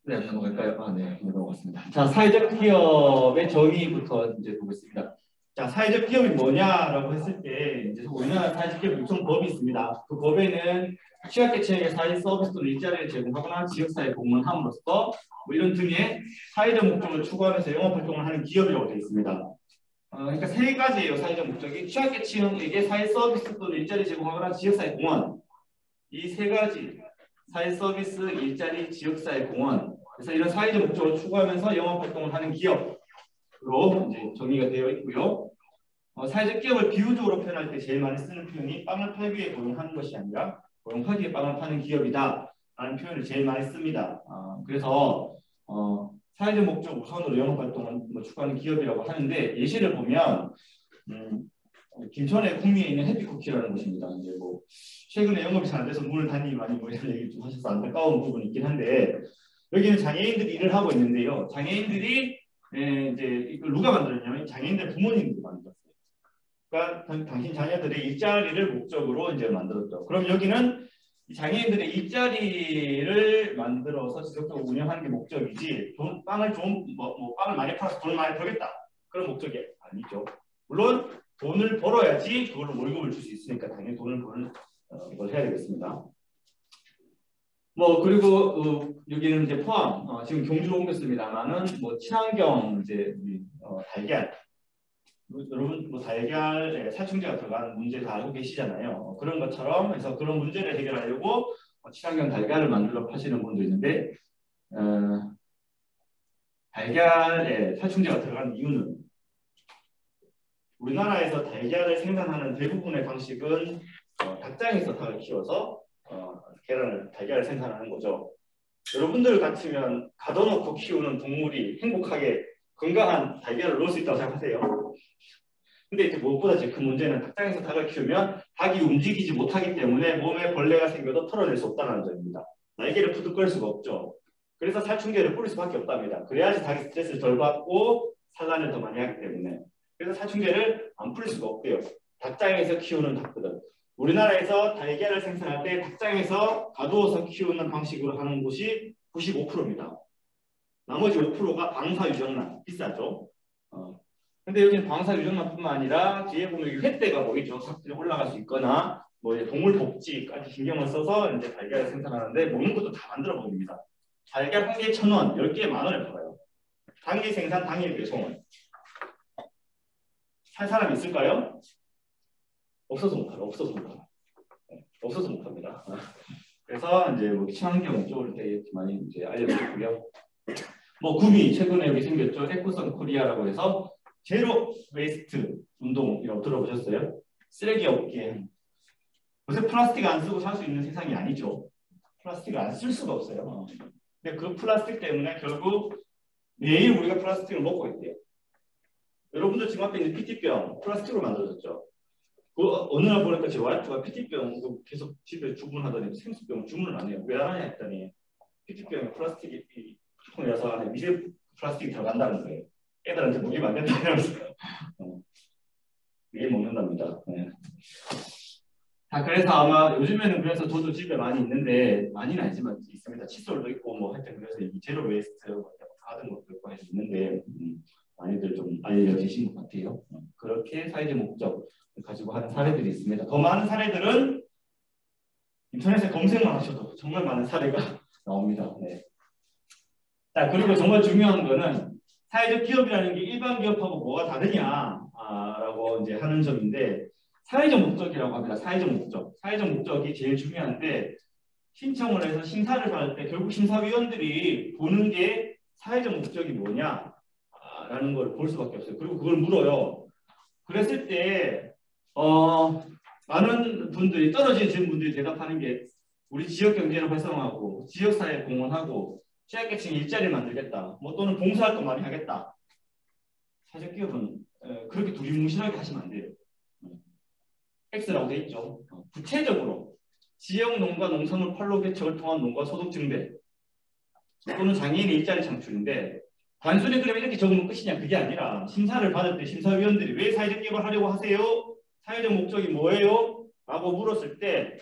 네, 넘어갈까요? 아, 네, 넘어갔습니다. 자, 사회적 기업의 정의부터 이제 보겠습니다. 자, 사회적 기업이 뭐냐라고 했을 때, 이제 우리나라 사회적 기업 육성법이 있습니다. 그 법에는 취약계층에게 사회 서비스 또는 일자리를 제공하거나 지역사회 공헌함으로써 뭐 이런 등의 사회적 목적을 추구하면서 영업활동을 하는 기업이라고 되어 있습니다. 그러니까 세 가지예요, 사회적 목적이. 취약계층에게 사회 서비스 또는 일자리 제공하거나 지역사회 공헌. 이 세 가지. 사회 서비스, 일자리, 지역사회 공헌. 그래서 이런 사회적 목적을 추구하면서 영업활동을 하는 기업으로 이제 정의가 되어 있고요. 사회적 기업을 비유적으로 표현할 때 제일 많이 쓰는 표현이 빵을 팔기 위해 고용하는 것이 아니라 고용하기 위해 빵을 파는 기업이다 라는 표현을 제일 많이 씁니다. 그래서 사회적 목적 우선으로 영업활동을 추구하는 기업이라고 하는데 예시를 보면 김천의 구미에 있는 해피쿠키라는 곳입니다. 이제 뭐 최근에 영업이 잘 안 돼서 문을 닫니 많이 뭐 이런 얘기 좀 하셔서 안타까운 부분이 있긴 한데 여기는 장애인들이 일을 하고 있는데요. 장애인들이 이제 이걸 누가 만들었냐면 장애인들 부모님들이 만들었어요. 그러니까 당신 자녀들의 일자리를 목적으로 이제 만들었죠. 그럼 여기는 장애인들의 일자리를 만들어서 지속적으로 운영하는 게 목적이지 빵을 빵을 많이 팔아서 돈을 많이 벌겠다 그런 목적이 아니죠. 물론 돈을 벌어야지 그걸로 월급을 줄 수 있으니까 당연히 돈을 버는 걸 해야 되겠습니다. 뭐 그리고 여기는 이제 포함 지금 경주로 옮겼습니다만은 뭐 친환경 이제 달걀 여러분 뭐 달걀에 살충제가 들어가는 문제 다 알고 계시잖아요. 그런 것처럼 해서 그런 문제를 해결하려고 친환경 달걀을 만들어 파시는 분도 있는데 달걀에 살충제가 들어가는 이유는 우리나라에서 달걀을 생산하는 대부분의 방식은 닭장에서 닭을 키워서 달걀을 생산하는 거죠. 여러분들 같으면 가둬놓고 키우는 동물이 행복하게 건강한 달걀을 넣을 수 있다고 생각하세요? 근데 이제 무엇보다 큰 문제는 닭장에서 닭을 키우면 닭이 움직이지 못하기 때문에 몸에 벌레가 생겨도 털어낼 수 없다는 점입니다. 날개를 푸득거릴 수가 없죠. 그래서 살충제를 뿌릴 수밖에 없답니다. 그래야지 닭이 스트레스를 덜 받고 산란을 더 많이 하기 때문에. 그래서 살충제를 안 뿌릴 수가 없대요. 닭장에서 키우는 닭들은. 우리나라에서 달걀을 생산할 때 닭장에서 가두어서 키우는 방식으로 하는 곳이 95%입니다. 나머지 5%가 방사유정란, 비싸죠. 근데 여기는 방사유정란뿐만 아니라 뒤에 보면 횟대가 보이죠. 닭들이 올라갈 수 있거나 뭐 동물 복지까지 신경을 써서 이제 달걀을 생산하는데 먹는 것도 다 만들어 버립니다. 달걀 한 개 1,000원, 10개에 10,000원을 팔아요. 단기 생산, 당일 배송은. 살 사람 있을까요? 없어서 못 팔아. 없어서 못 팔아. 없어서 못 합니다. 그래서 이제 뭐 친환경 쪽을 되게 많이 이제 알려드리고요. 뭐 구미 최근에 여기 생겼죠. 에코선 코리아라고 해서 제로 웨이스트 운동이라고 들어보셨어요? 쓰레기 없게. 요새 플라스틱 안 쓰고 살 수 있는 세상이 아니죠. 플라스틱을 안 쓸 수가 없어요. 근데 그 플라스틱 때문에 결국 매일 우리가 플라스틱을 먹고 있대요. 여러분들 지금 앞에 있는 PT병 플라스틱으로 만들어졌죠. 어느 날 보니까 제 와이프가 PT병 계속 집에 주문하더니 생수병 주문을 안 해요. 왜 안 하냐 했더니 PT병에 플라스틱이 통해서 안에 미세 플라스틱이 들어간다는 거예요. 애들한테 먹이면 안 된다면서 매일 먹는답니다. 네. 자, 그래서 아마 요즘에는 그래서 저도 집에 많이 있는데 많이는 아니지만 있습니다. 칫솔도 있고 뭐 하여튼 그래서 이 제로 웨이스트 하던 것도 있고 해서 있는데 많이들 좀 알려지신 것 같아요. 그렇게 사회적 목적 가지고 하는 사례들이 있습니다. 더 많은 사례들은 인터넷에 검색만 하셔도 정말 많은 사례가 나옵니다. 네. 자, 그리고 정말 중요한 거는 사회적 기업이라는 게 일반 기업하고 뭐가 다르냐라고 이제 하는 점인데 사회적 목적이라고 합니다. 사회적 목적. 사회적 목적이 제일 중요한데 신청을 해서 심사를 받을 때 결국 심사위원들이 보는 게 사회적 목적이 뭐냐라는 걸 볼 수밖에 없어요. 그리고 그걸 물어요. 그랬을 때 많은 분들이 떨어진 분들이 대답하는 게 우리 지역 경제를 활성화하고 지역사회 공헌하고 취약계층 일자리 만들겠다. 뭐 또는 봉사활동 많이 하겠다. 사회적 기업은 그렇게 두리뭉실하게 하시면 안 돼요. X라고 돼 있죠. 구체적으로 지역 농가 농산물 판로 개척을 통한 농가 소득 증대 또는 장애인 일자리 창출인데 단순히 그러면 이렇게 적으면 끝이냐 그게 아니라 심사를 받을 때 심사위원들이 왜 사회적 기업을 하려고 하세요? 사회적 목적이 뭐예요? 라고 물었을 때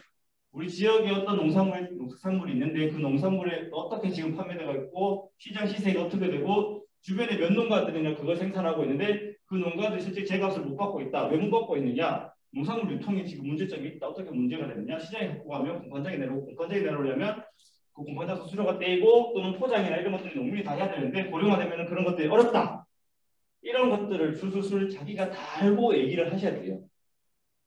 우리 지역에 어떤 농산물이 있는데 그 농산물에 어떻게 지금 판매되고 있고 시장 시세가 어떻게 되고 주변에 몇 농가들이나 그걸 생산하고 있는데 그 농가들이 실제 제값을 못 받고 있다. 왜 못 받고 있느냐? 농산물 유통에 지금 문제점이 있다. 어떻게 문제가 되느냐? 시장에 갖고 가면 공판장에 내려오고 공판장에 내려오려면 그 공판장 수수료가 떼이고 또는 포장이나 이런 것들이 농민이 다 해야 되는데 고령화되면 그런 것들이 어렵다. 이런 것들을 술술술 자기가 다 알고 얘기를 하셔야 돼요.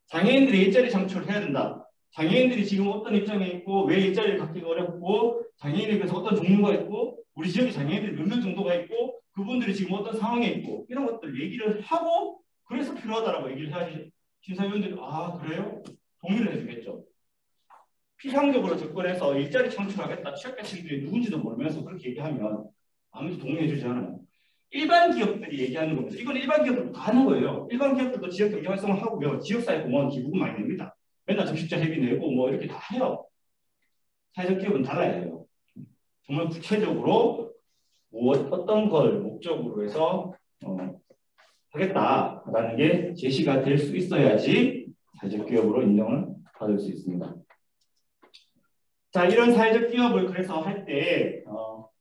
장애인들이 일자리 창출을 해야 된다. 장애인들이 지금 어떤 입장에 있고 왜 일자리를 갖기가 어렵고 장애인에 비해서 어떤 종류가 있고 우리 지역에 장애인들이 몇 명 정도가 있고 그분들이 지금 어떤 상황에 있고 이런 것들 얘기를 하고 그래서 필요하다라고 얘기를 해야지 심사위원들이 아 그래요? 동의를 해주겠죠. 피상적으로 접근해서 일자리 창출하겠다. 취약계층들이 누군지도 모르면서 그렇게 얘기하면 아무도 동의해주지 않아요. 일반 기업들이 얘기하는 겁니다. 이건 일반 기업들도 다 하는 거예요. 일반 기업들도 지역 경제 활성을 하고요. 지역사회 공무원 기부금 많이 냅니다. 맨날 적십자 회비 내고 뭐 이렇게 다 해요. 사회적 기업은 달라야 해요. 정말 구체적으로 어떤 걸 목적으로 해서 하겠다라는 게 제시가 될 수 있어야지 사회적 기업으로 인정을 받을 수 있습니다. 자, 이런 사회적 기업을 그래서 할 때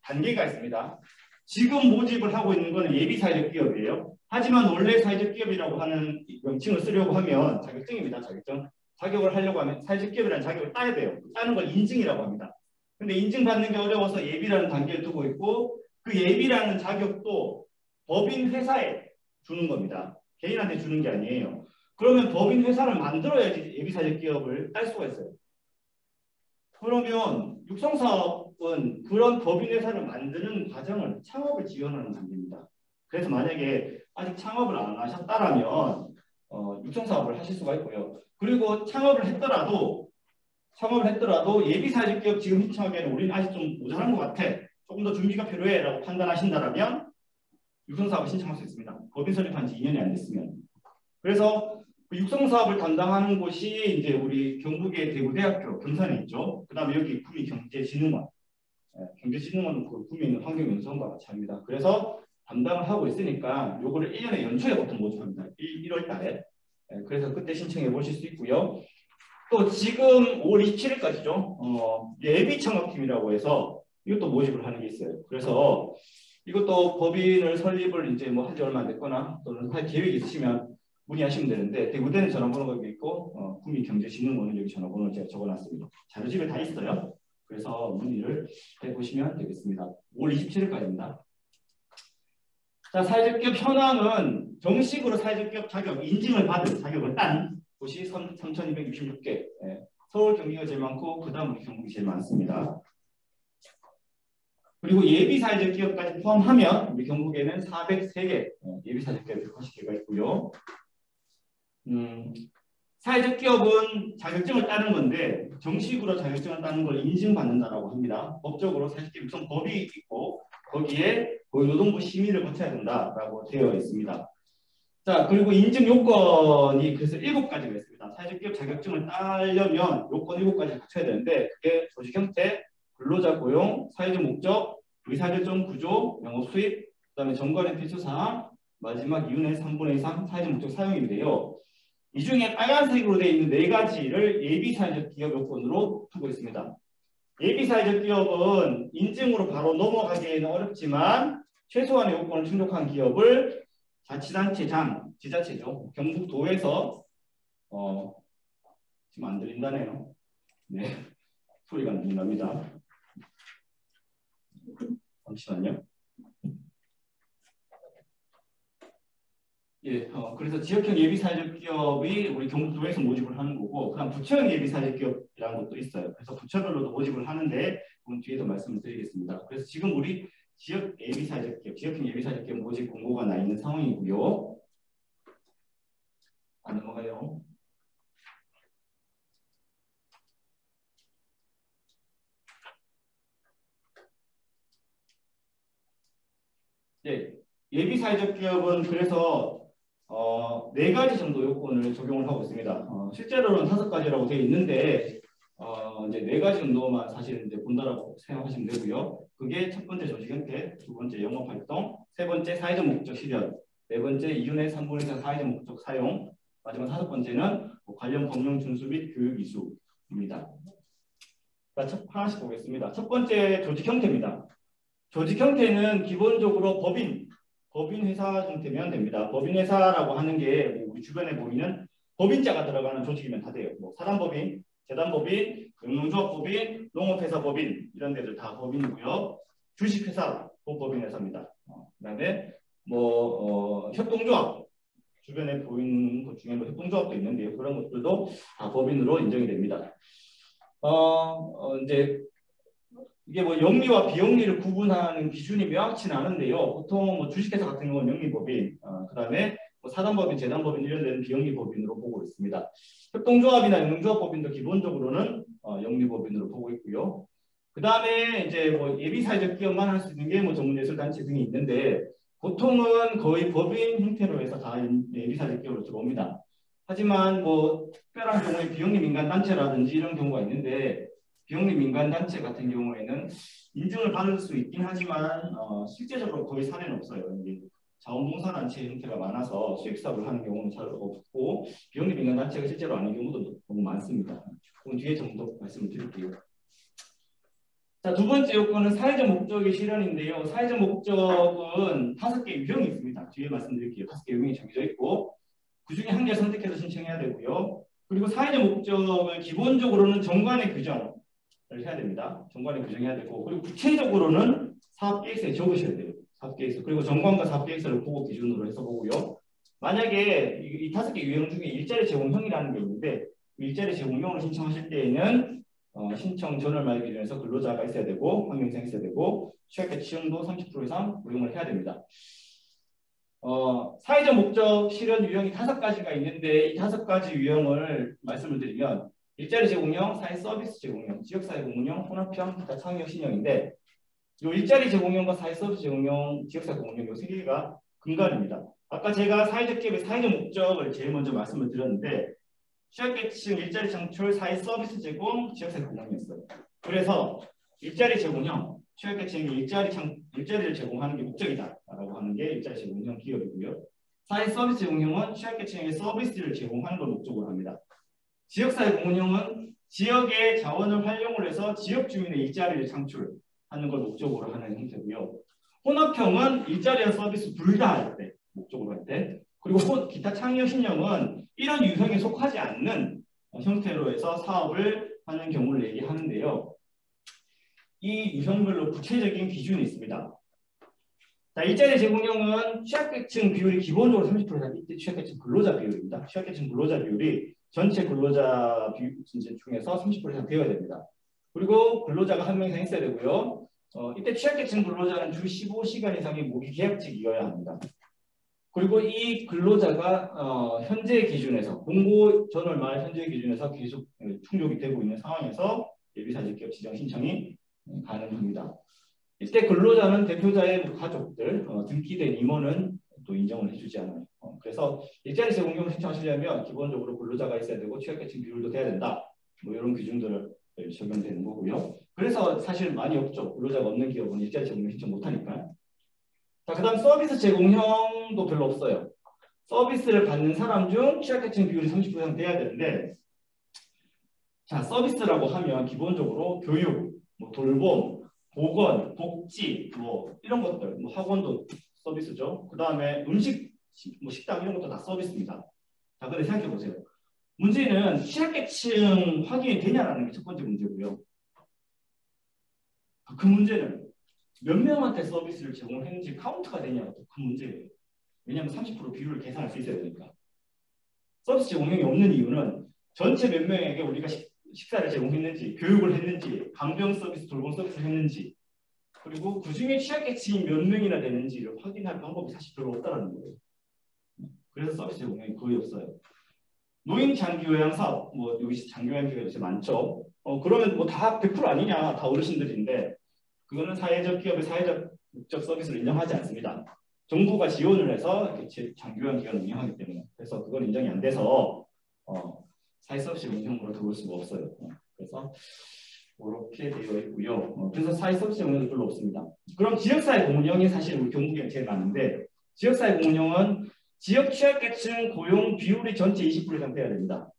단계가 있습니다. 지금 모집을 하고 있는 것은 예비 사회적 기업이에요. 하지만 원래 사회적 기업이라고 하는 명칭을 쓰려고 하면 자격증입니다. 자격증. 자격을 하려고 하면 사회적 기업이라는 자격을 따야 돼요. 따는 걸 인증이라고 합니다. 근데 인증받는 게 어려워서 예비라는 단계를 두고 있고 그 예비라는 자격도 법인 회사에 주는 겁니다. 개인한테 주는 게 아니에요. 그러면 법인 회사를 만들어야지 예비 사회적 기업을 딸 수가 있어요. 그러면 육성사업은 그런 법인 회사를 만드는 과정을 창업을 지원하는 단계입니다. 그래서 만약에 아직 창업을 안 하셨다라면 육성사업을 하실 수가 있고요. 그리고 창업을 했더라도 예비 사회적 기업 지금 신청하기에는 우리는 아직 좀 모자란 것 같아. 조금 더 준비가 필요해라고 판단하신다라면 육성사업을 신청할 수 있습니다. 법인 설립한 지 2년이 안 됐으면. 그래서 그 육성사업을 담당하는 곳이 이제 우리 경북의 대구대학교 경산에 있죠. 그 다음에 여기 구미경제진흥원. 경제진흥원은 그 구미에 있는 환경연수원과 같이 합니다. 그래서 담당을 하고 있으니까 요거를 1년에 연초에 보통 모집합니다. 1월 달에. 그래서 그때 신청해 보실 수 있고요. 또 지금 5월 27일까지죠. 예비 창업팀이라고 해서 이것도 모집을 하는 게 있어요. 그래서 이것도 법인을 설립을 이제 뭐 한지 얼마 안 됐거나 또는 할 계획이 있으시면 문의하시면 되는데 대구대는 전화번호가 여기 있고 구미경제진흥원은 여기 전화번호를 제가 적어놨습니다. 자료집에 다 있어요. 그래서 문의를 해보시면 되겠습니다. 5월 27일까지입니다. 자, 사회적 기업 현황은 정식으로 사회적 기업 자격 인증을 받은 자격을 딴 곳이 3,266개. 서울 경기가 제일 많고 그 다음 우리 경북이 제일 많습니다. 그리고 예비 사회적 기업까지 포함하면 우리 경북에는 403개 예비 사회적 기업 180개가 있고요. 사회적 기업은 자격증을 따는 건데 정식으로 자격증을 따는 걸 인증받는다라고 합니다. 법적으로 사회적 기업 우선 법이 있고 거기에 고용노동부 심의를 거쳐야 된다라고 되어 있습니다. 자, 그리고 인증 요건이 그래서 7가지가 있습니다. 사회적 기업 자격증을 따려면 요건 7가지를 갖춰야 되는데 그게 조직 형태, 근로자 고용, 사회적 목적, 의사결정 구조, 영업 수입, 그다음에 정관의 필수사항, 마지막 이윤의 3분의 2 이상 사회적 목적 사용인데요. 이 중에 빨간색으로 되어 있는 4가지를 예비 사회적 기업 요건으로 두고 있습니다. 예비 사회적 기업은 인증으로 바로 넘어가기에는 어렵지만 최소한의 요건을 충족한 기업을 자치단체장, 지자체죠. 경북도에서 지금 안 들린다네요. 네, 소리가 안 들린답니다. 잠시만요. 예, 그래서 지역형 예비사회적 기업이 우리 경북도에서 모집을 하는 거고, 그다음 부처형 예비사회적 기업이라는 것도 있어요. 그래서 부처별로도 모집을 하는데, 그건 뒤에서 말씀을 드리겠습니다. 그래서 지금 우리 지역 예비사회적 기업, 지역형 예비사회적 기업 모집 공고가 나 있는 상황이고요. 안 넘어가요. 네, 예비사회적 기업은 그래서 4가지 정도 요건을 적용을 하고 있습니다. 실제로는 5가지라고 되어 있는데 이제 4가지 정도만 사실 이제 본다라고 생각하시면 되고요. 그게 첫 번째 조직 형태, 두 번째 영업 활동, 세 번째 사회적 목적 실현, 네 번째 이윤의 3분의 4 사회적 목적 사용, 마지막 5번째는 관련 법령 준수 및 교육 이수입니다. 하나씩 보겠습니다. 첫 번째 조직 형태입니다. 조직 형태는 기본적으로 법인 회사 형태면 됩니다. 법인 회사라고 하는 게 우리 주변에 보이는 법인자가 들어가는 조직이면 다 돼요. 뭐 사단법인, 재단법인, 영농조합법인, 농업회사법인 이런 데들 다 법인이고요. 주식회사 법인회사입니다. 그다음에 협동조합 주변에 보이는 것 중에 협동조합도 있는데요. 그런 것들도 다 법인으로 인정이 됩니다. 이제 이게 영리와 비영리를 구분하는 기준이 명확치는 않은데요. 보통 주식회사 같은 경우는 영리법인, 그다음에 사단법인, 재단법인 이런 데는 비영리법인으로 보고 있습니다. 협동조합이나 영농조합법인도 기본적으로는 영리법인으로 보고 있고요. 그다음에 이제 예비사회적 기업만 할 수 있는 게 전문예술단체 등이 있는데 보통은 거의 법인 형태로 해서 다 예비사회적 기업으로 들어옵니다. 하지만 특별한 경우에 비영리 민간단체라든지 이런 경우가 있는데 비영리 민간단체 같은 경우에는 인증을 받을 수 있긴 하지만 실제적으로 거의 사례는 없어요. 이게 자원봉사단체 형태가 많아서 수익사업을 하는 경우는 잘 없고 비영리 민간단체가 실제로 아닌 경우도 너무 많습니다. 그건 뒤에 좀 더 말씀을 드릴게요. 자, 두 번째 요건은 사회적 목적의 실현인데요. 사회적 목적은 5개 유형이 있습니다. 뒤에 말씀드릴게요. 5개 유형이 정해져 있고 그 중에 한 개를 선택해서 신청해야 되고요. 그리고 사회적 목적을 기본적으로는 정관의 규정을 해야 됩니다. 정관의 규정해야 되고 그리고 구체적으로는 사업계획서에 적으셔야 돼요. 사업계획서. 그리고 정관과 사업계획서를 보고 기준으로 해서 보고요. 만약에 이 5개 유형 중에 일자리 제공형이라는 게 있는데 일자리 제공형을 신청하실 때에는 신청 전월 말 기준에서 근로자가 있어야 되고 환경생이 있어야 되고 취약계 치용도 30% 이상 고용을 해야 됩니다. 사회적 목적 실현 유형이 5가지가 있는데 이 5가지 유형을 말씀을 드리면 일자리 제공형, 사회 서비스 제공형, 지역사회 공헌형, 혼합형, 기타 창의형 신형인데 이 일자리 제공형과 사회 서비스 제공형, 지역사회 공헌형 이 3개가 근간입니다. 아까 제가 사회적 기업의 사회적 목적을 제일 먼저 말씀을 드렸는데 취약계층 일자리 창출, 사회 서비스 제공, 지역사회 공헌이었어요. 그래서 일자리 제공형, 취약계층이 일자리를 제공하는 게 목적이다라고 하는 게 일자리 제공형 기업이고요. 사회 서비스 제공형은 취약계층에게 서비스를 제공하는 걸 목적으로 합니다. 지역사회 공헌형은 지역의 자원을 활용을 해서 지역 주민의 일자리를 창출하는 걸 목적으로 하는 형태고요. 혼합형은 일자리와 서비스 둘 다 할 때, 목적으로 할 때. 그리고 기타 창의형 신형은 이런 유형에 속하지 않는 형태로 해서 사업을 하는 경우를 얘기하는데요. 이 유형별로 구체적인 기준이 있습니다. 자, 일자리 제공형은 취약계층 비율이 기본적으로 30%다. 이때 취약계층 근로자 비율입니다. 취약계층 근로자 비율이 전체 근로자 비율 중에서 30% 이상 되어야 됩니다. 그리고 근로자가 1명 이상 있어야 되고요. 이때 취약계층 근로자는 주 15시간 이상의 무기 계약직이어야 합니다. 그리고 이 근로자가 현재 기준에서 공고 전월 말 현재 기준에서 계속 충족이 되고 있는 상황에서 예비사직기업 지정 신청이 가능합니다. 이때 근로자는 대표자의 가족들, 등기된 임원은 또 인정을 해주지 않아요. 그래서 일자리 제공형을 신청하시려면 기본적으로 근로자가 있어야 되고 취약계층 비율도 돼야 된다. 이런 기준들을 적용되는 거고요. 그래서 사실 많이 없죠. 근로자가 없는 기업은 일자리 제공형 신청 못하니까요. 자, 그 다음 서비스 제공형도 별로 없어요. 서비스를 받는 사람 중 취약계층 비율이 30% 이상 돼야 되는데 자, 서비스라고 하면 기본적으로 교육, 돌봄, 보건, 복지, 이런 것들, 학원도 서비스죠. 그 다음에 음식, 식당 이런 것도 다 서비스입니다. 자, 근데 생각해 보세요. 문제는 취약계층 확인이 되냐라는 게 첫 번째 문제고요. 그 문제는 몇 명한테 서비스를 제공했는지 카운트가 되냐가 또 그 문제예요. 왜냐하면 30% 비율을 계산할 수 있어야 되니까. 서비스 제공형이 없는 이유는 전체 몇 명에게 우리가 식사를 제공했는지, 교육을 했는지, 간병 서비스, 돌봄 서비스를 했는지, 그리고 그 중에 취약계층이 몇 명이나 되는지를 확인할 방법이 사실 별로 없다는 거예요. 그래서 서비스 제공형이 거의 없어요. 노인 장기 요양 사업, 여기 장기 요양 기업이 요새 많죠. 그러면 다 100% 아니냐, 다 어르신들인데, 그거는 사회적 기업의 사회적 목적 서비스를 인정하지 않습니다. 정부가 지원을 해서 이렇게 장기 요양 기관을 운영하기 때문에, 그래서 그건 인정이 안 돼서 사회 서비스 운영으로 들어올 수가 없어요. 그래서 이렇게 되어 있고요. 그래서 사회 서비스 운영이 별로 없습니다. 그럼 지역사회 공헌형이 사실 우리 경북에 제일 많은데 지역사회 공헌형은 지역 취약계층 고용 비율이 전체 20% 이상 돼야 됩니다.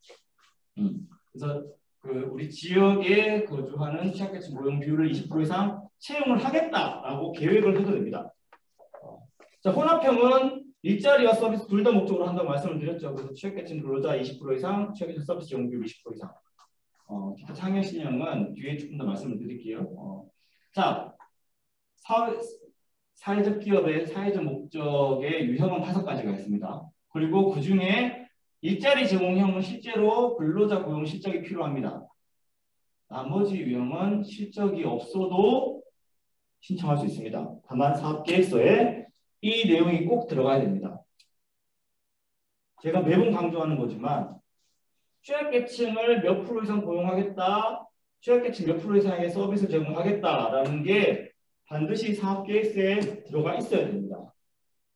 그래서 우리 지역에 거주하는 취약계층 고용 비율을 20% 이상 채용을 하겠다라고 계획을 해도 됩니다. 자, 혼합형은 일자리와 서비스 둘 다 목적으로 한다고 말씀을 드렸죠. 그래서 취약계층 근로자 20% 이상, 취약계층 서비스 제공 비율 20% 이상. 기타 창의 신형은 뒤에 조금 더 말씀을 드릴게요. 자, 사회적 기업의 사회적 목적의 유형은 5가지가 있습니다. 그리고 그 중에 일자리 제공형은 실제로 근로자 고용 실적이 필요합니다. 나머지 유형은 실적이 없어도 신청할 수 있습니다. 다만 사업계획서에 이 내용이 꼭 들어가야 됩니다. 제가 매번 강조하는 거지만 취약계층을 몇 프로 이상 고용하겠다, 취약계층 몇 프로 이상의 서비스 제공하겠다라는 게 반드시 사업계획서에 들어가 있어야 됩니다.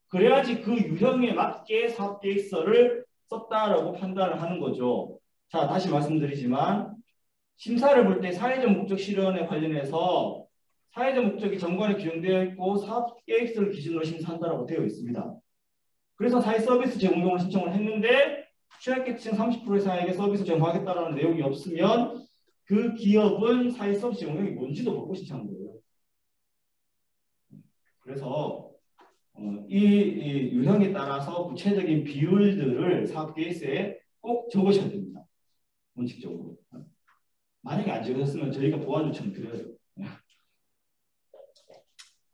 그래야지 그 유형에 맞게 사업계획서를 썼다라고 판단을 하는 거죠. 자, 다시 말씀드리지만 심사를 볼 때 사회적 목적 실현에 관련해서 사회적 목적이 정관에 규정되어 있고 사업계획서를 기준으로 심사한다라고 되어 있습니다. 그래서 사회 서비스 제공용을 신청을 했는데 취약계층 30% 이상에게 서비스 제공하겠다라는 내용이 없으면 그 기업은 사회 서비스 제공용이 뭔지도 모르고 신청한 거예요. 그래서 이 유형에 따라서 구체적인 비율들을 사업계획서에 꼭 적으셔야 됩니다. 원칙적으로. 만약에 안 적으셨으면 저희가 보완 요청 드려요.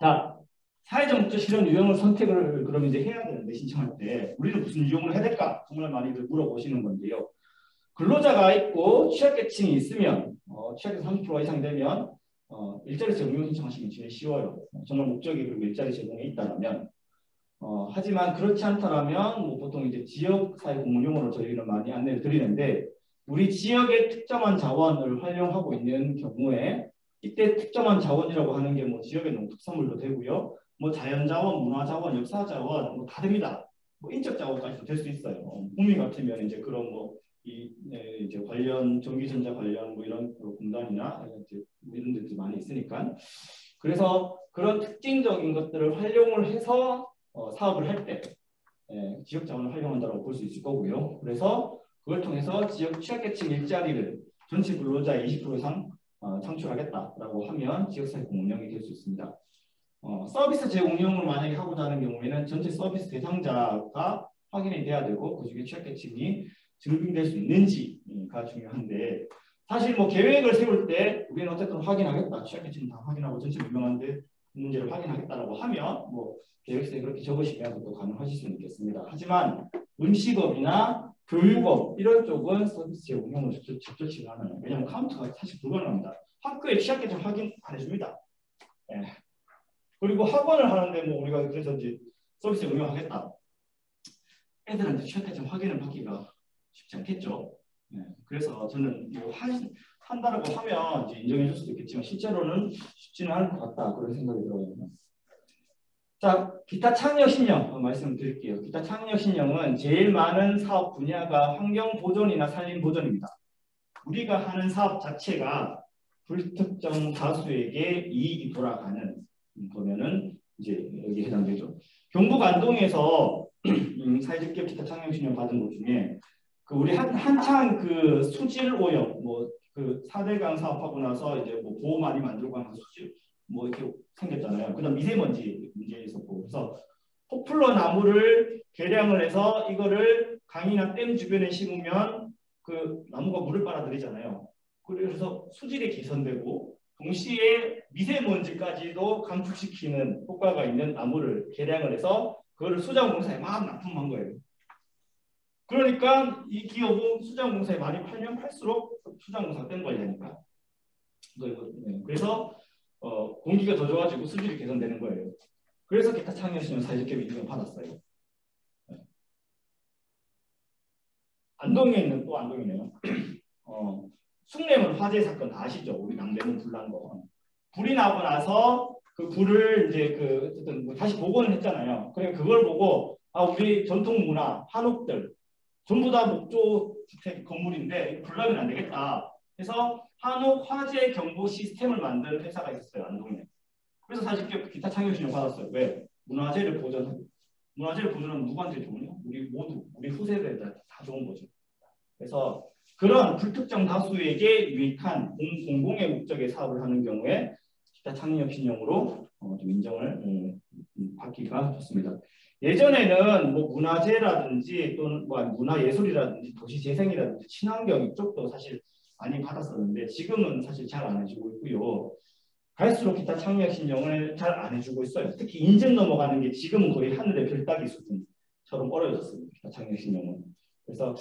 자, 사회적 목적 실현 유형을 선택을 그럼 이제 해야 되는데 신청할 때 우리는 무슨 유형을 해야 될까? 정말 많이들 물어보시는 건데요. 근로자가 있고 취약계층이 있으면 취약계층 30% 이상 되면 일자리 제공용 신청하시면 제일 쉬워요. 정말 목적이 그리고 일자리 제공에 있다면 하지만 그렇지 않다면 뭐 보통 이제 지역사회 공무용으로 저희는 많이 안내를 드리는데 우리 지역의 특정한 자원을 활용하고 있는 경우에 이때 특정한 자원이라고 하는 게 뭐 지역의 농특산물도 되고요. 뭐 자연자원, 문화자원, 역사자원 뭐 다 됩니다. 뭐 인적 자원까지도 될 수 있어요. 국민 같으면 이제 그런 이제 관련 전기전자 관련 뭐 이런 공단이나 이런 데들이 많이 있으니까 그래서 그런 특징적인 것들을 활용을 해서 사업을 할 때 지역 자원을 활용한다고 볼 수 있을 거고요. 그래서 그걸 통해서 지역 취약계층 일자리를 전체 근로자 20% 이상 창출하겠다라고 하면 지역사회 공무원이 될 수 있습니다. 서비스 제공용으로 만약에 하고자 하는 경우에는 전체 서비스 대상자가 확인이 돼야 되고 그중에 취약계층이 증빙될 수 있는지가 중요한데 사실 뭐 계획을 세울 때 우리는 어쨌든 확인하겠다. 취약계층 다 확인하고 전체 민감한데 문제를 확인하겠다라고 하면 뭐 계획서에 그렇게 적으시면 그것도 가능하실 수는 있겠습니다. 하지만 음식업이나 교육업 이런 쪽은 서비스 제공용으로 직접 진행하는 왜냐하면 카운트가 사실 불가능합니다. 학교에 취약계층 확인 안 해줍니다. 예. 그리고 학원을 하는데 뭐 우리가 그래서 이제 서비스 운영하겠다. 애들한테 취약계층 확인을 받기가 쉽지 않겠죠. 예. 그래서 저는 뭐 한다라고 하면 이제 인정해 줄 수도 있겠지만 실제로는 쉽지는 않을 것 같다 그런 생각이 들어요. 자, 기타 창의력 신형 말씀드릴게요. 기타 창의력 신형은 제일 많은 사업 분야가 환경 보존이나 산림 보존입니다. 우리가 하는 사업 자체가 불특정 다수에게 이익이 돌아가는 거면은 이제 여기 해당되죠. 경북 안동에서 사회적 기업 기타 창의력 신형 받은 것 중에 그 우리 한창 그 수질 오염 그 4대강 사업하고 나서 이제 뭐 보호 많이 만들고 하면서 수질 뭐 이렇게 생겼잖아요. 그다음 미세먼지 문제 있었고 그래서 포플러 나무를 개량을 해서 이거를 강이나 댐 주변에 심으면 그 나무가 물을 빨아들이잖아요. 그래서 수질이 개선되고 동시에 미세먼지까지도 감축시키는 효과가 있는 나무를 개량을 해서 그거를 수자원공사에 막 납품한 거예요. 그러니까 이 기업은 수자원공사에 많이 팔면 팔수록 수자원공사가 댐 관리하니까. 그래서 공기가 더 좋아지고 수질이 개선되는 거예요. 그래서 기타 창의력 신형 사회적 기업 인증을 받았어요. 안동에 있는 또 안동이네요. 숭례문 화재 사건 다 아시죠? 우리 남대문 불난 거. 불이 나고 나서 그 불을 이제 어쨌든 뭐 다시 복원을 했잖아요. 그러니까 그걸 보고 우리 전통 문화 한옥들 전부 다 목조 주택 건물인데 불나면 안 되겠다. 그래서 한옥 화재 경보 시스템을 만든 회사가 있었어요. 안동에. 그래서 사실 기타 창의력 신형 받았어요. 왜? 문화재를 보존하면 누구한테 좋으냐? 우리 모두 우리 후세대들 다 좋은 거죠. 그래서 그런 불특정 다수에게 유익한 공공의 목적의 사업을 하는 경우에 기타 창의력 신용으로 좀 인정을 받기가 좋습니다. 예전에는 뭐 문화재라든지 또는 뭐 문화예술이라든지 도시재생이라든지 친환경 이쪽도 사실 많이 받았었는데 지금은 사실 잘 안 해주고 있고요. 갈수록 기타 창의력 신용을 잘 안 해주고 있어요. 특히 인증 넘어가는 게 지금은 거의 하늘의 별 따기 수준처럼 어려워졌습니다. 기타 창의력 신용은. 그래서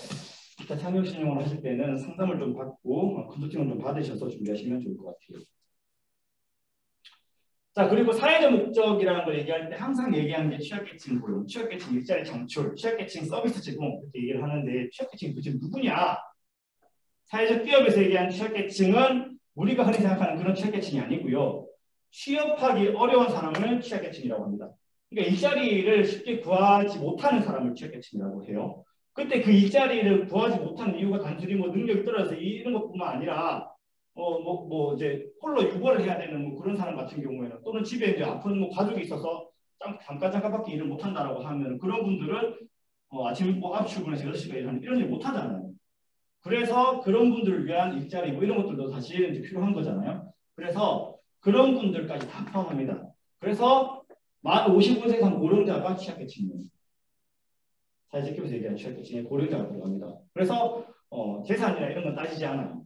기타 창의력 신용을 하실 때는 상담을 좀 받고 컨설팅을 좀 받으셔서 준비하시면 좋을 것 같아요. 자, 그리고 사회적 목적이라는 걸 얘기할 때 항상 얘기하는 게 취약계층 고용, 취약계층 일자리 창출, 취약계층 서비스 제공 이렇게 얘기를 하는데 취약계층이 도대체 누구냐? 사회적 기업에서 얘기하는 취약계층은 우리가 흔히 생각하는 그런 취약계층이 아니고요. 취업하기 어려운 사람을 취약계층이라고 합니다. 그러니까 일자리를 쉽게 구하지 못하는 사람을 취약계층이라고 해요. 그때 그 일자리를 구하지 못하는 이유가 단순히 뭐 능력이 떨어져서 이런 것뿐만 아니라 이제 홀로 육아를 해야 되는 뭐 그런 사람 같은 경우에는 또는 집에 이제 아픈 뭐 가족이 있어서 잠깐밖에 일을 못 한다라고 하면 그런 분들은 아침 뭐 9시 출근해서 6시까지 일하는 이런 일 못 하잖아요. 그래서 그런 분들을 위한 일자리 뭐 이런 것들도 사실 이제 필요한 거잖아요. 그래서 그런 분들까지 다 포함합니다. 그래서 만 55세 이상 고령자가 취약계층이에요. 사회적 기업에서 얘기하는 취약계층에 고령자가 들어갑니다. 그래서 재산이나 이런 건 따지지 않아요.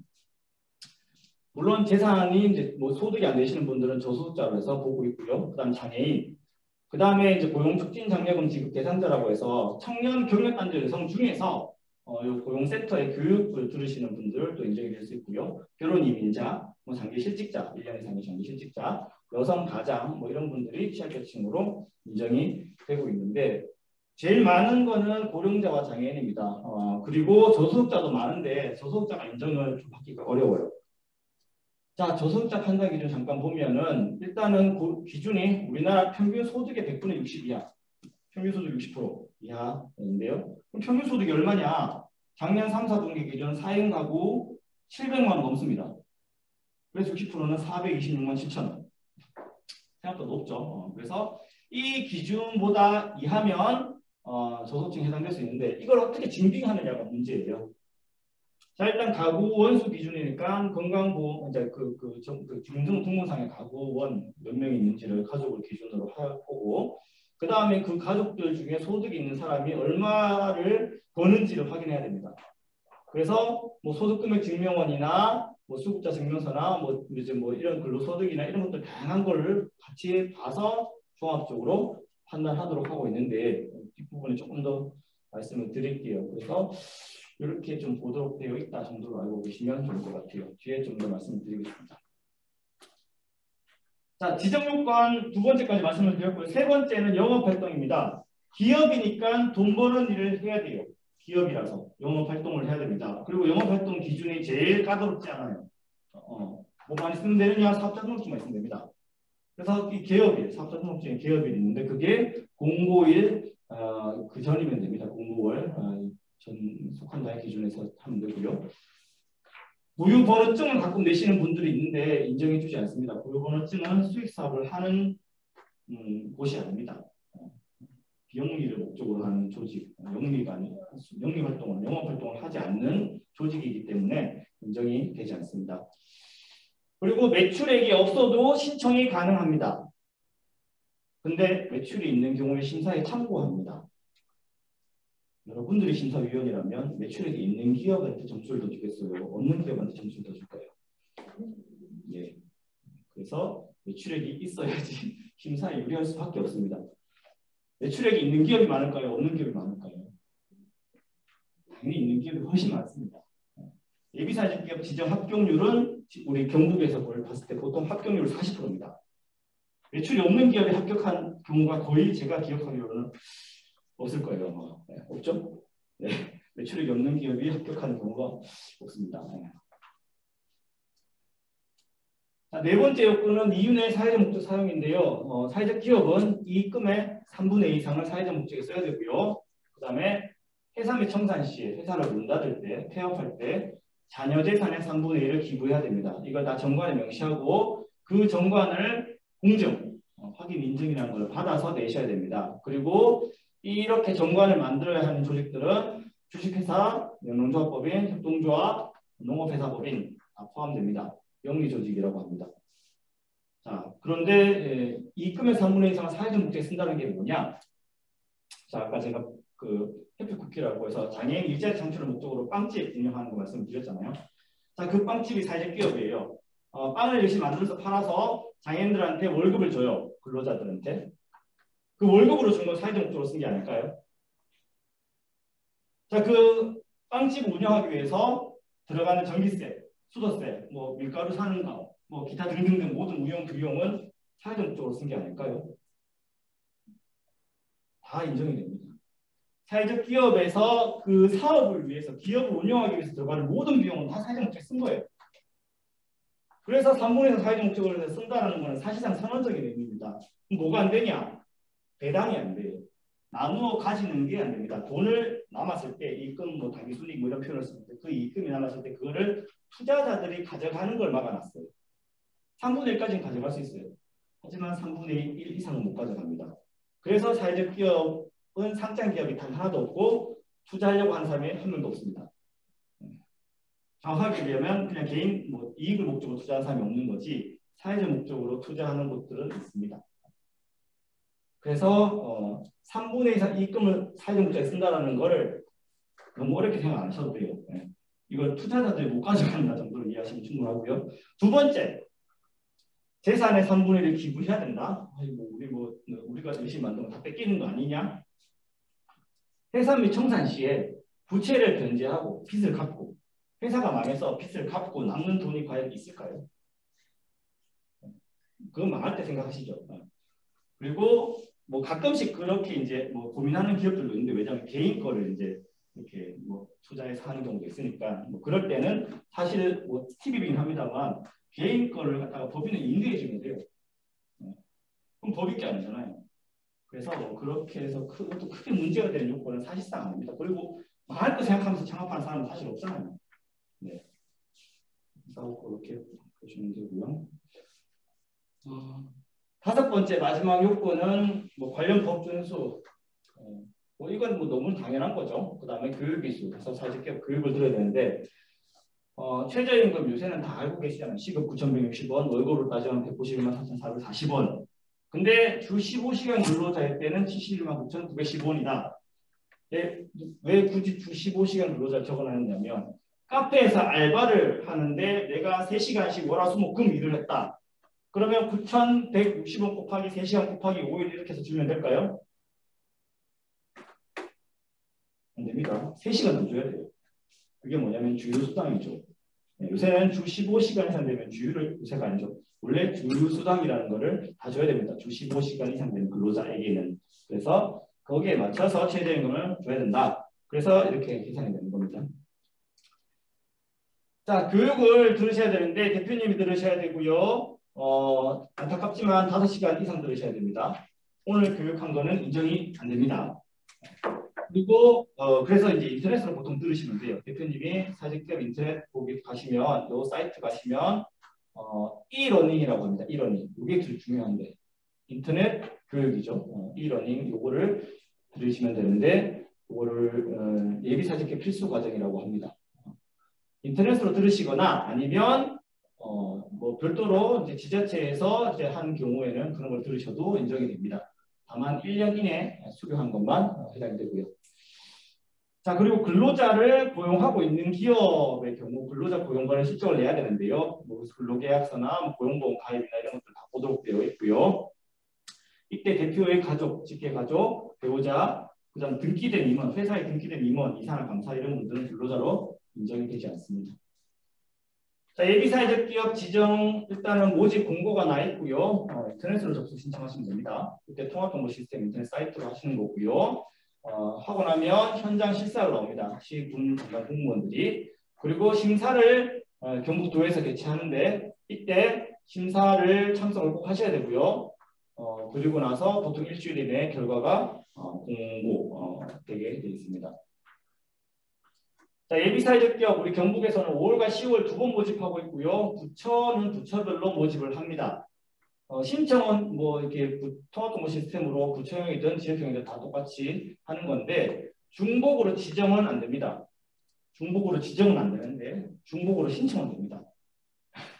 물론 재산이 이제 뭐 소득이 안 되시는 분들은 저소득자로 해서 보고 있고요. 그다음 장애인, 그다음에 이제 고용촉진장려금 지급 대상자라고 해서 청년 경력단절 여성 중에서 요 고용센터의 교육을 들으시는 분들도 인정이 될 수 있고요. 결혼 이민자, 뭐 장기 실직자, 1년 이상의 장기 실직자, 여성 가장 뭐 이런 분들이 취약계층으로 인정이 되고 있는데 제일 많은 거는 고령자와 장애인입니다. 그리고 저소득자도 많은데 저소득자가 인정을 좀 받기가 어려워요. 자, 저소득자 판단 기준 잠깐 보면은 일단은 기준이 우리나라 평균 소득의 100분의 60 이하, 평균 소득 60% 이하인데요. 그럼 평균 소득이 얼마냐? 작년 3, 4분기 기준 4인 가구 700만 원 넘습니다. 그래서 60%는 426만 7천 원. 생각보다 높죠. 그래서 이 기준보다 이하면 저소득층에 해당될 수 있는데 이걸 어떻게 증빙하느냐가 문제예요. 자, 일단 가구 원수 기준이니까 건강보험 이제 주민등록등본상의 가구원 몇 명이 있는지를 가족을 기준으로 하고 그 다음에 그 가족들 중에 소득이 있는 사람이 얼마를 버는지를 확인해야 됩니다. 그래서 뭐 소득금액 증명원이나 뭐 수급자 증명서나 뭐 이제 뭐 이런 근로소득이나 이런 것들 다양한 거를 같이 봐서 종합적으로 판단하도록 하고 있는데 뒷부분에 조금 더 말씀을 드릴게요. 그래서 이렇게 좀 보도록 되어 있다 정도로 알고 계시면 좋을 것 같아요. 뒤에 좀 더 말씀을 드리겠습니다. 자, 지정요건 두 번째까지 말씀을 드렸고요. 세 번째는 영업활동입니다. 기업이니까 돈 버는 일을 해야 돼요. 기업이라서 영업활동을 해야 됩니다. 그리고 영업활동 기준이 제일 까다롭지 않아요. 뭐 많이 쓰면 되느냐? 사업자 등록증만 있으면 됩니다. 그래서 이 개업일, 사업자 등록증에 개업일이 있는데 그게 공고일 그 전이면 됩니다. 공고월 전 속한 나의 기준에서 하면 되고요. 보유번호증을 가끔 내시는 분들이 있는데 인정해주지 않습니다. 보유번호증은 수익사업을 하는 곳이 아닙니다. 비영리를 목적으로 하는 조직, 영리활동을, 영업활동을 하지 않는 조직이기 때문에 인정이 되지 않습니다. 그리고 매출액이 없어도 신청이 가능합니다. 근데 매출이 있는 경우에 심사에 참고합니다. 여러분들이 심사위원이라면 매출액이 있는 기업한테 점수를 더 주겠어요? 없는 기업한테 점수를 더 줄까요? 예. 그래서 매출액이 있어야지 심사에 유리할 수밖에 없습니다. 매출액이 있는 기업이 많을까요? 없는 기업이 많을까요? 당연히 있는 기업이 훨씬 많습니다. 예비사회적 기업 지정 합격률은 우리 경북에서 봤을 때 보통 합격률 40%입니다. 매출이 없는 기업에 합격한 경우가 거의 제가 기억하기로는 없을 거예요. 아마. 네, 없죠? 네. 매출액이 없는 기업이 합격하는 경우가 없습니다. 네. 자, 네 번째 요건은 이윤의 사회적 목적 사용인데요. 사회적 기업은 이익금의 3분의 2 이상을 사회적 목적에 써야 되고요. 그 다음에 해산 및 청산 시 회사를 문 닫을 때, 폐업할 때 자녀 재산의 3분의 1을 기부해야 됩니다. 이걸 다 정관에 명시하고 그 정관을 공증, 확인 인증이라는 걸 받아서 내셔야 됩니다. 그리고 이렇게 정관을 만들어야 하는 조직들은 주식회사, 농조합법인, 협동조합, 농업회사법인 다 포함됩니다. 영리조직이라고 합니다. 자, 그런데 입금의 3분의 2상을 사회적 목적에 쓴다는 게 뭐냐? 자, 아까 제가 그 해피쿠키라고 해서 장애인 일자리 창출을 목적으로 빵집 운영하는 거 말씀드렸잖아요. 자, 그 빵집이 사회적 기업이에요. 빵을 열심히 만들어서 팔아서 장애인들한테 월급을 줘요. 근로자들한테. 그 월급으로 준 건 사회적 목적으로 쓴 게 아닐까요? 자, 그 빵집 운영하기 위해서 들어가는 전기세, 수도세, 뭐 밀가루 사는 거, 뭐 기타 등등등 모든 운영 비용은 사회적 목적으로 쓴 게 아닐까요? 다 인정이 됩니다. 사회적 기업에서 그 사업을 위해서 기업을 운영하기 위해서 들어가는 모든 비용은 다 사회적 목적에 쓴 거예요. 그래서 3분의 1 사회적 목적으로 쓴다는 것은 사실상 선언적인 의미입니다. 뭐가 안 되냐? 배당이 안 돼요. 나누어 가지는 게 안 됩니다. 돈을 남았을 때 입금, 뭐 당기순이익 뭐 이런 표현을 쓸 때 그 입금이 남았을 때 그거를 투자자들이 가져가는 걸 막아놨어요. 3분의 1까지는 가져갈 수 있어요. 하지만 3분의 1 이상은 못 가져갑니다. 그래서 사회적 기업은 상장 기업이 단 하나도 없고 투자하려고 하는 사람이 한 명도 없습니다. 정확하게 얘기하면 그냥 개인 뭐 이익을 목적으로 투자하는 사람이 없는 거지 사회적 목적으로 투자하는 곳들은 있습니다. 그래서 3분의 2 이상 이익금을 사회적 목적에 쓴다는 거를 너무 어렵게 생각 안 하셔도 돼요. 네. 이걸 투자자들이 못 가져간다 정도로 이해하시면 충분하고요. 두 번째, 재산의 3분의 1을 기부해야 된다. 우리가 열심히 만든 거 다 뺏기는 거 아니냐? 해산 및 청산 시에 부채를 변제하고 빚을 갚고 회사가 망해서 빚을 갚고 남는 돈이 과연 있을까요? 그건 망할 때 생각하시죠. 그리고 뭐 가끔씩 그렇게 이제 뭐 고민하는 기업들도 있는데 왜냐하면 개인 거를 이제 이렇게 뭐 투자해서 하는 경우도 있으니까 뭐 그럴 때는 사실 뭐 팁이긴 합니다만 개인 거를 갖다가 법인에 인도해 주면 돼요. 그럼 법인 게 아니잖아요. 그래서 뭐 그렇게 해서 그것도 크게 문제가 되는 요건은 사실상 아닙니다. 그리고 망할 거 생각하면서 창업하는 사람은 사실 없잖아요. 네. 그래서 그렇게 보시면 되고요. 다섯 번째 마지막 요건은 뭐 관련 법 준수. 뭐 이건 뭐 너무 당연한 거죠. 그 다음에 교육 이수. 그래서 사실 교육을 들어야 되는데 최저임금 요새는 다 알고 계시잖아요. 시급 9,160원, 월급으로 따지면 191만 4,440원. 근데 주 15시간 근로자일 때는 71만 9,915원이다. 왜 굳이 주 15시간 근로자를 적어놨냐면 카페에서 알바를 하는데 내가 3시간씩 월화수목금 일을 했다. 그러면 9,160원 곱하기 3시간 곱하기 5일 이렇게 해서 주면 될까요? 안 됩니다. 3시간 더 줘야 돼요. 그게 뭐냐면 주휴수당이죠. 요새는 주 15시간 이상 되면 주휴를 요새가 아니죠. 원래 주휴수당이라는 거를 다 줘야 됩니다. 주 15시간 이상 되는 근로자에게는. 그래서 거기에 맞춰서 최저임금을 줘야 된다. 그래서 이렇게 계산이 되는 겁니다. 자, 교육을 들으셔야 되는데 대표님이 들으셔야 되고요. 안타깝지만 5시간 이상 들으셔야 됩니다. 오늘 교육한 거는 인정이 안 됩니다. 그리고 그래서 이제 인터넷으로 보통 들으시면 돼요. 대표님이 사직기업 인터넷 보기 가시면 요 사이트 가시면 e-러닝이라고 합니다. e-러닝. 이게 제일 중요한데 인터넷 교육이죠. e-러닝 요거를 들으시면 되는데 요거를 예비 사직기업 필수 과정이라고 합니다. 인터넷으로 들으시거나 아니면 뭐 별도로 이제 지자체에서 이제 한 경우에는 그런 걸 들으셔도 인정이 됩니다. 다만 1년 이내 수료한 것만 해당이 되고요. 자, 그리고 근로자를 고용하고 있는 기업의 경우 근로자 고용관리 실적을 내야 되는데요. 뭐 근로계약서나 뭐 고용보험 가입이나 이런 것들 다 보도록 되어 있고요. 이때 대표의 가족, 직계가족, 배우자, 그다음 등기된 임원, 회사에 등기된 임원, 이산화 감사 이런 분들은 근로자로 인정이 되지 않습니다. 자, 예비사회적 기업 지정 일단은 모집 공고가 나 있고요. 인터넷으로 접수 신청하시면 됩니다. 그때 통합정보 시스템 인터넷 사이트로 하시는 거고요. 하고 나면 현장 실사로 나옵니다. 시군 장관 공무원들이. 그리고 심사를 경북도에서 개최하는데 이때 심사를 참석을 꼭 하셔야 되고요. 그리고 나서 보통 일주일 이내에 결과가 공고되게 되어 있습니다. 자, 예비사회적 기업 우리 경북에서는 5월과 10월 2번 모집하고 있고요. 부처는 부처별로 모집을 합니다. 신청은 뭐 이렇게 통합정보 시스템으로 부처형이든 지역형이든 다 똑같이 하는 건데 중복으로 지정은 안 됩니다. 중복으로 지정은 안 되는데 중복으로 신청은 됩니다.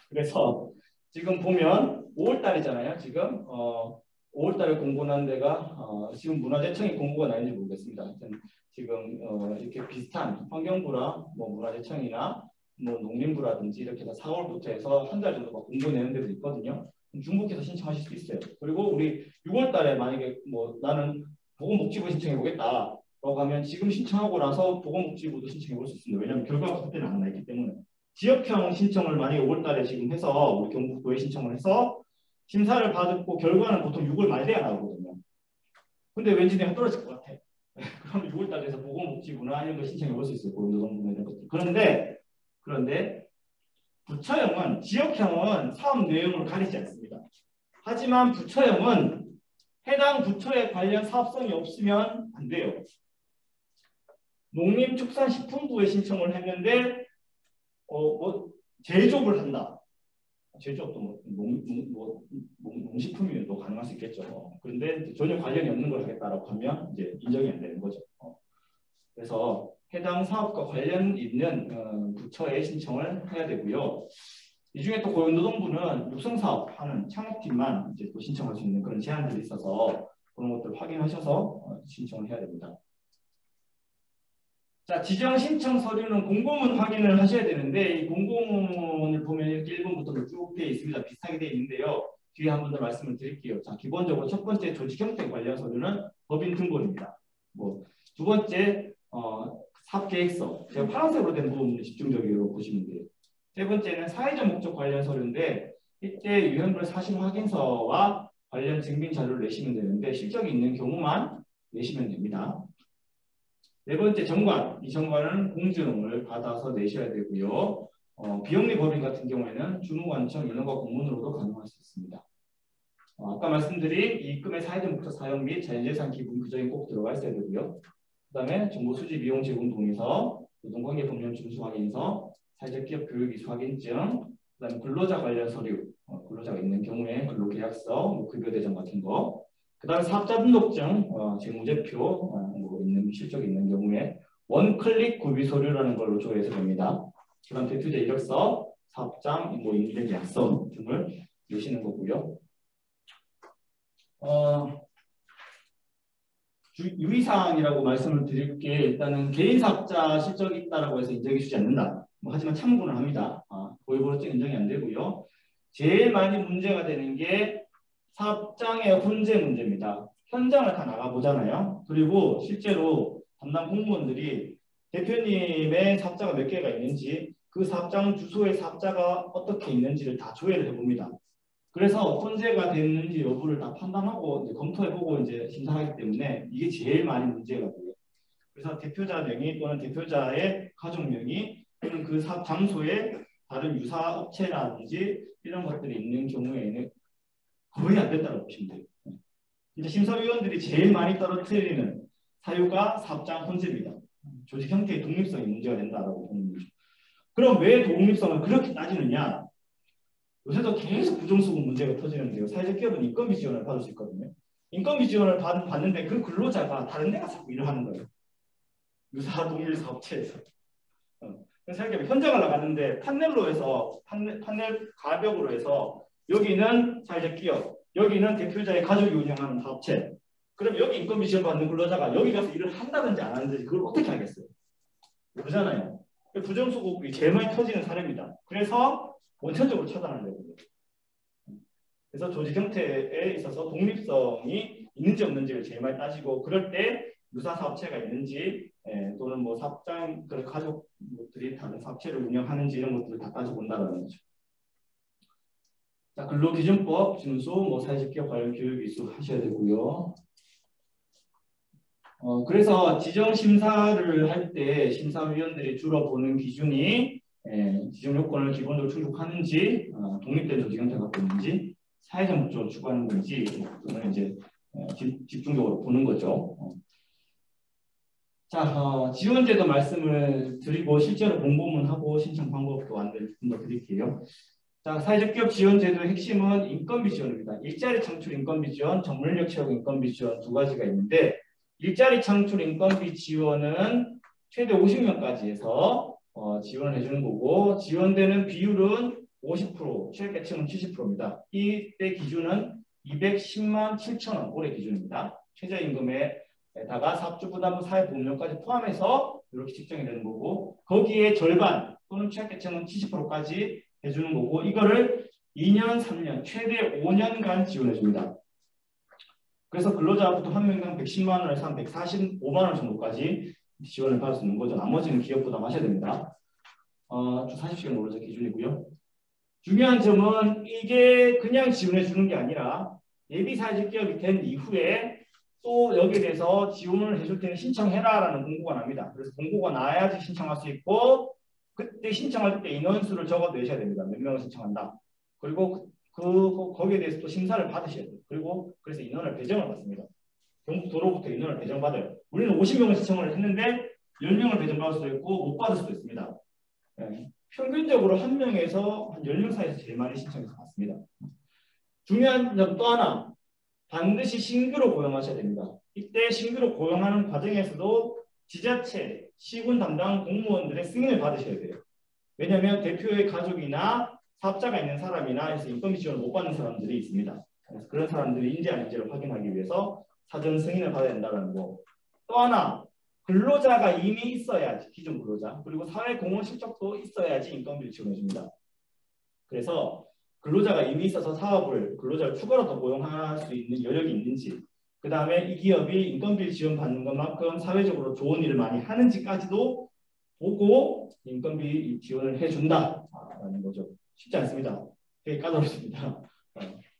그래서 지금 보면 5월 달이잖아요. 지금 5월 달에 공고난 데가 지금 문화재청이 공고가 나는지 모르겠습니다. 하여튼 지금 이렇게 비슷한 환경부랑 뭐 문화재청이나 뭐 농림부라든지 이렇게 다 4월부터 해서 한 달 정도 공고 내는 데도 있거든요. 중복해서 신청하실 수 있어요. 그리고 우리 6월 달에 만약에 뭐 나는 보건복지부 신청해 보겠다 라고 하면 지금 신청하고 나서 보건복지부도 신청해 볼 수 있습니다. 왜냐하면 결과가 그때는 안 나있기 때문에. 지역형 신청을 만약에 5월 달에 지금 해서 우리 경북도에 신청을 해서 심사를 받고 결과는 보통 6월 말 돼야 나오거든요. 근데 왠지 내가 떨어질 것 같아. 그럼 6월 달에서 보건복지부나 이런 거 신청해 볼 수 있어요. 노동부나 이런 것들. 그런데 부처형은 지역형은 사업 내용을 가리지 않습니다. 하지만 부처형은 해당 부처에 관련 사업성이 없으면 안 돼요. 농림축산식품부에 신청을 했는데 제조업을 한다. 제조업도 농식품이면 또 가능할 수 있겠죠. 그런데 전혀 관련이 없는 걸 하겠다라고 하면 이제 인정이 안 되는 거죠. 그래서 해당 사업과 관련 있는 부처에 신청을 해야 되고요. 이 중에 또 고용노동부는 육성사업 하는 창업팀만 이제 또 신청할 수 있는 그런 제한들이 있어서 그런 것들 확인하셔서 신청을 해야 됩니다. 자, 지정 신청 서류는 공고문 확인을 하셔야 되는데 이 공고문을 보면 이렇게 1번부터 쭉 되어 있습니다. 비슷하게 되어 있는데요. 뒤에 한 번 더 말씀을 드릴게요. 자, 기본적으로 첫 번째 조직 형태 관련 서류는 법인 등본입니다. 두 번째 사업 계획서. 제가 파란색으로 된 부분을 집중적으로 보시면 돼요. 세 번째는 사회적 목적 관련 서류인데 이때 유형별 사실 확인서와 관련 증빙 자료를 내시면 되는데 실적이 있는 경우만 내시면 됩니다. 네 번째 정관. 이 정관은 공지용을 받아서 내셔야 되고요. 비영리 법인 같은 경우에는 주무관청 인허가 공문으로도 가능할 수 있습니다. 아까 말씀드린 이익금의 사회적 목적 사용 및 자연재산 기분 규정이 꼭 들어가 있어야 되고요. 그 다음에 정보 수집 이용 제공 동의서, 노동관계 법령 준수 확인서, 사회적 기업 교육 이수 확인증, 그 다음에 근로자 관련 서류, 근로자가 있는 경우에 근로계약서, 급여 대장 같은 거, 그 다음에 사업자 등록증, 재무제표 있는 실적이 있는 경우에 원클릭 구비 서류라는 걸로 조회해서 됩니다. 그 다음 대표자 이력서, 사업장, 임대계약서 등을 내시는 거고요. 유의사항이라고 말씀을 드릴게 일단은 개인 사업자 실적이 있다라고 해서 인정해 주지 않는다. 하지만 참고는 합니다. 고의보로증 인정이 안 되고요. 제일 많이 문제가 되는 게 사업장의 혼재 문제입니다. 현장을 다 나가보잖아요. 그리고 실제로 담당 공무원들이 대표님의 사업자가 몇 개가 있는지 그 사업장 주소의 사업자가 어떻게 있는지를 다 조회를 해봅니다. 그래서 혼재가 됐는지 여부를 다 판단하고 이제 검토해보고 이제 심사하기 때문에 이게 제일 많이 문제가 돼요. 그래서 대표자 명의 또는 대표자의 가족 명의 또는 그 사업 장소에 다른 유사 업체라든지 이런 것들이 있는 경우에는 거의 안 된다고 보시면 돼요. 이제 심사위원들이 제일 많이 떨어뜨리는 사유가 사업장 혼재입니다. 조직 형태의 독립성이 문제가 된다라고 보는 거죠. 그럼 왜 독립성을 그렇게 따지느냐? 요새도 계속 부정수급 문제가 터지는데요. 사회적 기업은 인건비 지원을 받을 수 있거든요. 인건비 지원을 받는데 그 근로자가 다른 데 가서 일을 하는 거예요. 유사 동일 사업체에서. 생각해보면 현장을 나갔는데 판넬로 해서 판넬 가벽으로 해서 여기는 사회적 기업, 여기는 대표자의 가족이 운영하는 사업체. 그럼 여기 인건비 지원 받는 근로자가 여기 가서 일을 한다든지 안 하는지 그걸 어떻게 하겠어요? 모르잖아요. 부정수급이 제일 많이 터지는 사례입니다. 그래서 원천적으로 차단하려고 해요. 그래서 조직 형태에 있어서 독립성이 있는지 없는지를 제일 많이 따지고 그럴 때 유사 사업체가 있는지 또는 뭐 사업장 그런 가족들이 다른 사업체를 운영하는지 이런 것들을 다 따져본다는 거죠. 자, 근로기준법 준수, 사회적 기업 관련 교육 이수 하셔야 되고요. 그래서 지정 심사를 할 때 심사위원들이 주로 보는 기준이 지정 요건을 기본적으로 충족하는지, 독립된 조직 형태가 갖고 있는지, 사회적 목적을 추구하는 건지 등을 이제 집중적으로 보는 거죠. 자, 지원제도 말씀을 드리고 실제로 공고문하고 신청 방법도 안내를 좀 더 드릴게요. 자, 사회적 기업 지원제도의 핵심은 인건비 지원입니다. 일자리 창출 인건비 지원, 전문인력 채용 인건비 지원 두 가지가 있는데 일자리 창출 인건비 지원은 최대 50명까지 해서 지원을 해주는 거고 지원되는 비율은 50%, 취약계층은 70%입니다. 이때 기준은 210만 7천 원 올해 기준입니다. 최저임금에다가 사업주부담 사회보험료까지 포함해서 이렇게 책정이 되는 거고 거기에 절반 또는 취약계층은 70%까지 해주는 거고 이거를 2년, 3년, 최대 5년간 지원해 줍니다. 그래서 근로자부터 한 명당 110만 원에서 한 145만 원 정도까지 지원을 받을 수 있는 거죠. 나머지는 기업 부담하셔야 됩니다. 40시간 노동자 기준이고요. 중요한 점은 이게 그냥 지원해 주는 게 아니라 예비사회적 기업이 된 이후에 또 여기에 대해서 지원을 해줄 때는 신청해라라는 공고가 납니다. 그래서 공고가 나야지 신청할 수 있고 그때 신청할 때 인원수를 적어 내셔야 됩니다. 몇 명을 신청한다. 그리고 거기에 대해서 또 심사를 받으셔야 돼요. 그리고 그래서 인원을 배정을 받습니다. 경북도로부터 인원을 배정받아요. 우리는 50명을 신청을 했는데 10명을 배정받을 수도 있고 못 받을 수도 있습니다. 네. 평균적으로 한 명에서 한 10명 사이에서 제일 많이 신청해서 받습니다. 중요한 점 또 하나, 반드시 신규로 고용하셔야 됩니다. 이때 신규로 고용하는 과정에서도 지자체, 시군 담당 공무원들의 승인을 받으셔야 돼요. 왜냐하면 대표의 가족이나 사업자가 있는 사람이나 해서 인건비 지원을 못 받는 사람들이 있습니다. 그래서 그런 사람들이 인지 아닌지를 확인하기 위해서 사전 승인을 받아야 된다는 거. 또 하나, 근로자가 이미 있어야지, 기존 근로자. 그리고 사회공헌 실적도 있어야지 인건비를 지원해 줍니다. 그래서 근로자가 이미 있어서 사업을 근로자를 추가로 더 고용할 수 있는 여력이 있는지 그 다음에 이 기업이 인건비를 지원받는 것만큼 사회적으로 좋은 일을 많이 하는지까지도 보고 인건비 지원을 해준다라는 거죠. 쉽지 않습니다. 되게 까다롭습니다.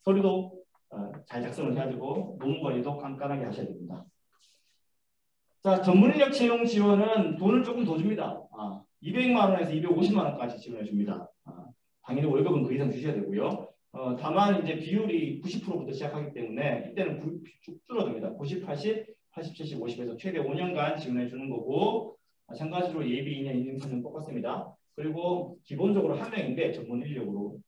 서류도 잘 작성을 해야 되고 논문 관리도 깐깐하게 하셔야 됩니다. 자, 전문인력 채용 지원은 돈을 조금 더 줍니다. 200만 원에서 250만 원까지 지원해 줍니다. 당연히 월급은 그 이상 주셔야 되고요. 다만 이제 비율이 90%부터 시작하기 때문에 이때는 쭉 줄어듭니다. 90, 80, 80, 70, 50에서 최대 5년간 지원해 주는 거고 마찬가지로 예비 2년, 인증 3년 똑같습니다. 그리고 기본적으로 한 명인데 전문 인력으로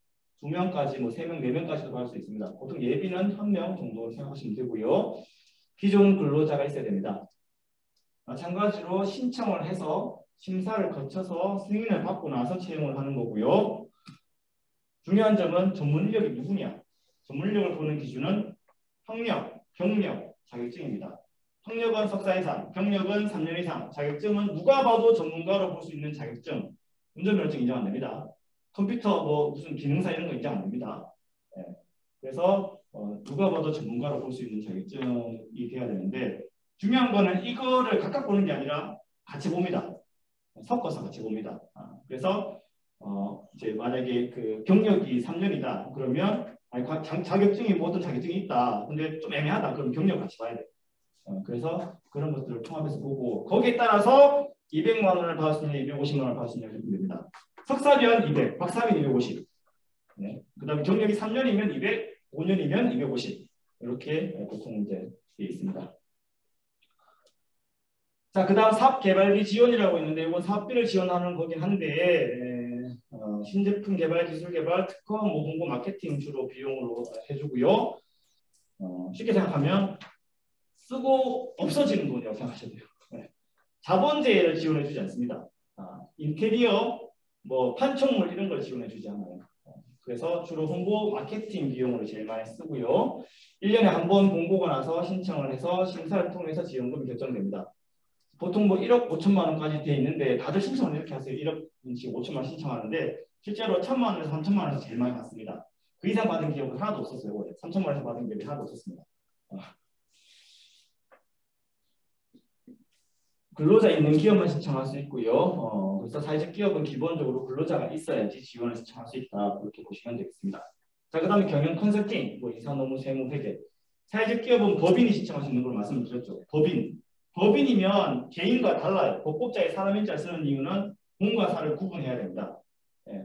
2명까지 뭐 3명, 4명까지도 받을 수 있습니다. 보통 예비는 1명 정도 생각하시면 되고요. 기존 근로자가 있어야 됩니다. 마찬가지로 신청을 해서 심사를 거쳐서 승인을 받고 나서 채용을 하는 거고요. 중요한 점은 전문 인력이 누구냐? 전문 인력을 보는 기준은 학력, 경력, 자격증입니다. 학력은 석사 이상, 경력은 3년 이상, 자격증은 누가 봐도 전문가로 볼 수 있는 자격증, 운전면허증 인정 안 됩니다. 컴퓨터 뭐 무슨 기능사 이런 거 인정 안 됩니다. 네. 그래서 누가 봐도 전문가로 볼 수 있는 자격증이 돼야 되는데 중요한 거는 이거를 각각 보는 게 아니라 같이 봅니다. 섞어서 같이 봅니다. 그래서 이제 만약에 그 경력이 3년이다 그러면 자격증이 뭐 어떤 자격증이 있다 근데 좀 애매하다 그럼 경력 같이 봐야 돼. 그래서 그런 것들을 통합해서 보고 거기에 따라서 200만 원을 받을 수 있냐 250만 원을 받을 수 있냐 이렇게 됩니다. 석사면 200, 박사면 250. 네. 그 다음에 경력이 3년이면 200, 5년이면 250 이렇게 보통 이제 되어 있습니다. 자, 그 다음 사업개발비 지원이라고 있는데 이건 사업비를 지원하는 거긴 한데 신제품 개발, 기술 개발, 특허, 홍보, 마케팅 주로 비용으로 해주고요. 쉽게 생각하면 쓰고 없어지는 돈이라고 생각하셔야 돼요. 네. 자본재해를 지원해주지 않습니다. 인테리어, 뭐 판촉물 이런 걸 지원해주지 않아요. 그래서 주로 홍보, 마케팅 비용으로 제일 많이 쓰고요. 1년에 한 번 공고가 나서 신청을 해서 심사를 통해서 지원금이 결정됩니다. 보통 뭐 1억 5천만 원까지 돼 있는데 다들 신청을 이렇게 하세요. 1억씩 5천만 원 신청하는데 실제로 1천만 원에서 3천만 원에서 제일 많이 받습니다. 그 이상 받은 기업은 하나도 없었어요. 올해. 3천만 원에서 받은 기업이 하나도 없었습니다. 근로자 있는 기업만 신청할 수 있고요. 그래서 사회적 기업은 기본적으로 근로자가 있어야지 지원을 신청할 수 있다. 그렇게 보시면 되겠습니다. 자, 그 다음에 경영 컨설팅, 뭐 인사노무, 세무, 회계. 사회적 기업은 법인이 신청할 수 있는 걸 말씀드렸죠. 법인이면 개인과 달라요. 법법자의 사람인자 쓰는 이유는 공과 사를 구분해야 됩니다. 예.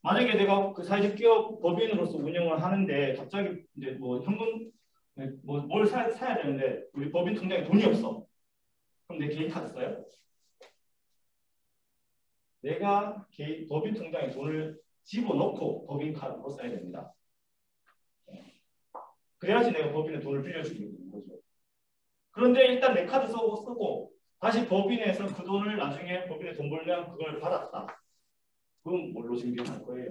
만약에 내가 그 사회적 기업 법인으로서 운영을 하는데 갑자기 이제 뭐 현금 뭐 뭘 사야 되는데 우리 법인 통장에 돈이 없어. 그럼 내 개인 카드 써요? 내가 법인 통장에 돈을 집어넣고 법인 카드로 써야 됩니다. 예. 그래야지 내가 법인에 돈을 빌려주게 되는 거죠. 그런데 일단 내 카드 쓰고 다시 법인에서 그 돈을 나중에 법인에 돈 벌면 그걸 받았다. 그건 뭘로 증빙할 거예요?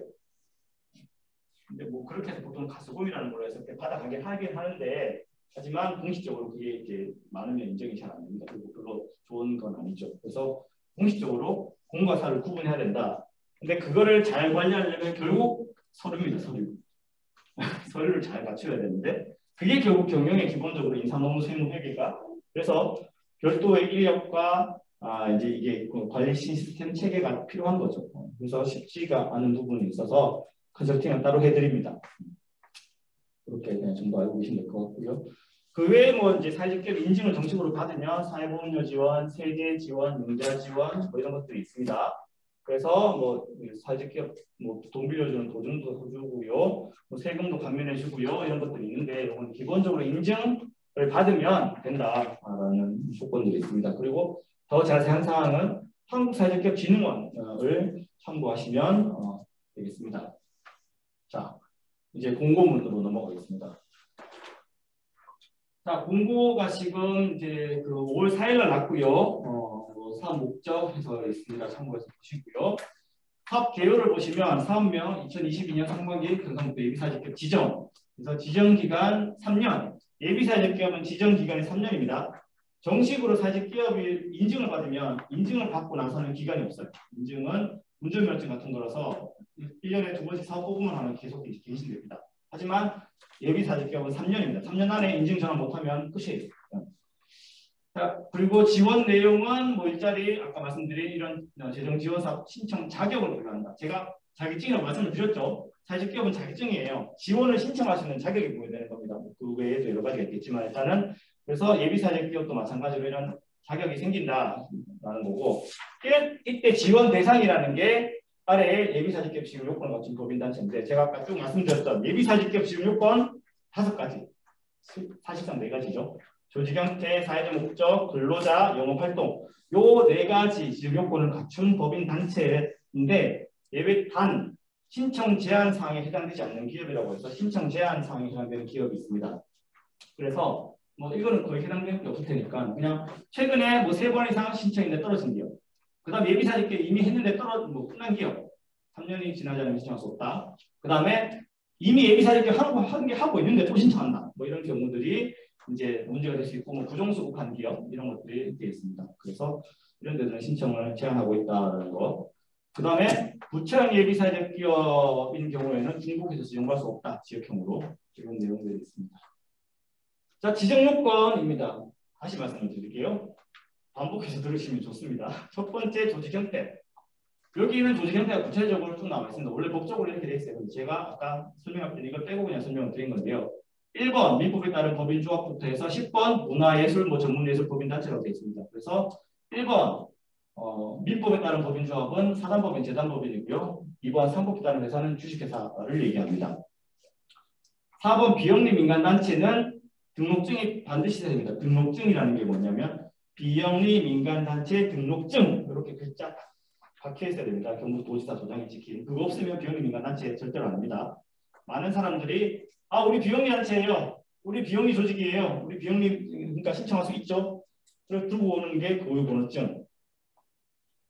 근데 뭐 그렇게 해서 보통 가수금이라는 걸로 해서 받아가긴 하긴 하는데 하지만 공식적으로 그게 이제 많으면 인정이 잘 안 됩니다. 그리고 별로 좋은 건 아니죠. 그래서 공식적으로 공과 사를 구분해야 된다. 근데 그거를 잘 관리하려면 결국 서류입니다. 서류. 서류를 잘 갖춰야 되는데 그게 결국 경영의 기본적으로 인사노무 세무회계가 그래서 별도의 인력과 이제 이게 관리 시스템 체계가 필요한 거죠. 그래서 쉽지가 않은 부분이 있어서 컨설팅은 따로 해드립니다. 그렇게 그냥 정도 알고 계시면 될 것 같고요. 그 외에 뭐 이제 사회적 기업 인증을 정식으로 받으면 사회보험료 지원, 세제 지원, 융자 지원 뭐 이런 것들이 있습니다. 그래서 뭐 사회적 기업 뭐 돈 빌려주는 보증도 해주고요, 뭐 세금도 감면해주고요 이런 것들이 있는데 이건 기본적으로 인증을 받으면 된다라는 조건들이 있습니다. 그리고 더 자세한 사항은 한국사회적기업진흥원을 참고하시면 되겠습니다. 자, 이제 공고문으로 넘어가겠습니다. 자, 공고가 지금 이제 그 5월 4일 날 났고요. 사업 목적 해서 있습니다. 참고해서 보시고요. 사업 개요를 보시면 사업명 2022년 상반기 경상북도 예비사회적기업 지정. 그래서 지정 기간 3년. 예비사회적기업은 지정 기간이 3년입니다. 정식으로 사회적기업이 인증을 받으면 인증을 받고 나서는 기간이 없어요. 인증은 운전면허증 같은 거라서 1년에 2번씩 사업 뽑으면 하면 계속 갱신됩니다. 하지만 예비사회적기업은 3년입니다. 3년 안에 인증 전환 못하면 끝이에요. 자, 그리고 지원 내용은 뭐 일자리 아까 말씀드린 이런 재정 지원 사업 신청 자격을 부여한다. 제가 자격증이라고 말씀을 드렸죠. 사회적기업은 자격증이에요. 지원을 신청하시는 자격이 부여되는 겁니다. 그 외에도 여러 가지가 있겠지만 일단은 그래서 예비사회적기업도 마찬가지로 이런 자격이 생긴다라는 거고 이때 지원 대상이라는 게 아래에 예비사회적기업 지원 요건을 갖춘 법인단체인데 제가 아까 쭉 말씀드렸던 예비사회적기업 지원 요건 5가지 사실상 4가지죠. 조직 형태, 사회적 목적, 근로자, 영업활동 요 4가지 지원 요건을 갖춘 법인단체인데 예외 단 신청 제한 사항에 해당되지 않는 기업이라고 해서 신청 제한 사항에 해당되는 기업이 있습니다. 그래서 뭐 이거는 거의 해당되는 게 없을 테니까 그냥 최근에 뭐 3번 이상 신청인데 떨어진 기업, 그 다음 예비사회적기업 이미 했는데 끝난 기업, 3년이 지나지 않으면 신청할 수 없다. 그 다음에 이미 예비사회적기업 하고 있는데 또 신청한다. 뭐 이런 경우들이 이제 문제가 될 수 있고 뭐 부정수급한 기업 이런 것들이 되어 있습니다. 그래서 이런 데들은 신청을 제한하고 있다는 거. 그 다음에 부채형 예비사회적 기업인 경우에는 중복해서 지정받을 수 없다. 지역형으로 이런 내용들이 있습니다. 자, 지정 요건입니다. 다시 말씀을 드릴게요. 반복해서 들으시면 좋습니다. 첫 번째 조직 형태. 여기는 조직 형태가 구체적으로 쭉 나와 있습니다. 원래 법적으로 이렇게 되어 있어요. 제가 아까 설명할 때 이걸 빼고 그냥 설명을 드린 건데요. 1번 민법에 따른 법인조합부터 해서 10번 문화예술 전문예술 법인단체라고 되어 있습니다. 그래서 1번 민법에 따른 법인조합은 사단법인, 재단법인이고요. 2번 상법에 따른 회사는 주식회사를 얘기합니다. 4번 비영리 민간단체는 등록증이 반드시 있어야 됩니다. 등록증이라는 게 뭐냐면 비영리 민간단체 등록증 이렇게 글자 박혀 있어야 됩니다. 경북도지사 도장이 찍힌. 그거 없으면 비영리 민간단체 절대로 안 합니다. 많은 사람들이 우리 비영리 단체예요. 우리 비영리 조직이에요. 우리 비영리 그러니까 신청할 수 있죠. 그래서 들고 오는 게 고유번호증.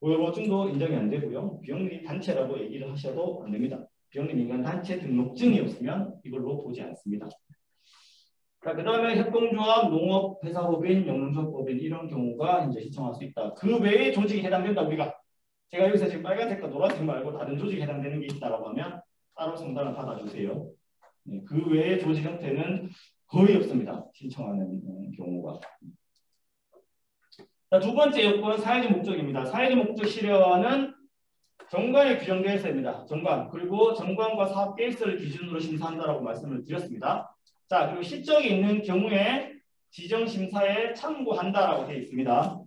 고유번호증도 인정이 안 되고요. 비영리 단체라고 얘기를 하셔도 안 됩니다. 비영리 민간 단체 등록증이 없으면 이걸로 보지 않습니다. 자, 그 다음에 협동조합, 농업, 회사법인, 영농조합법인 이런 경우가 이제 신청할 수 있다. 그 외에 조직이 해당된다. 우리가 제가 여기서 지금 빨간색과 노란색 말고 다른 조직이 해당되는 게 있다라고 하면 따로 상담을 받아주세요. 네, 그 외에 조직 형태는 거의 없습니다. 신청하는 경우가. 자, 두 번째 요건 사회적 목적입니다. 사회적 목적 실현은 정관에 규정되어 있습니다. 정관. 그리고 정관과 사업 계획서를 기준으로 심사한다라고 말씀을 드렸습니다. 자, 그리고 실적이 있는 경우에 지정 심사에 참고한다라고 되어 있습니다.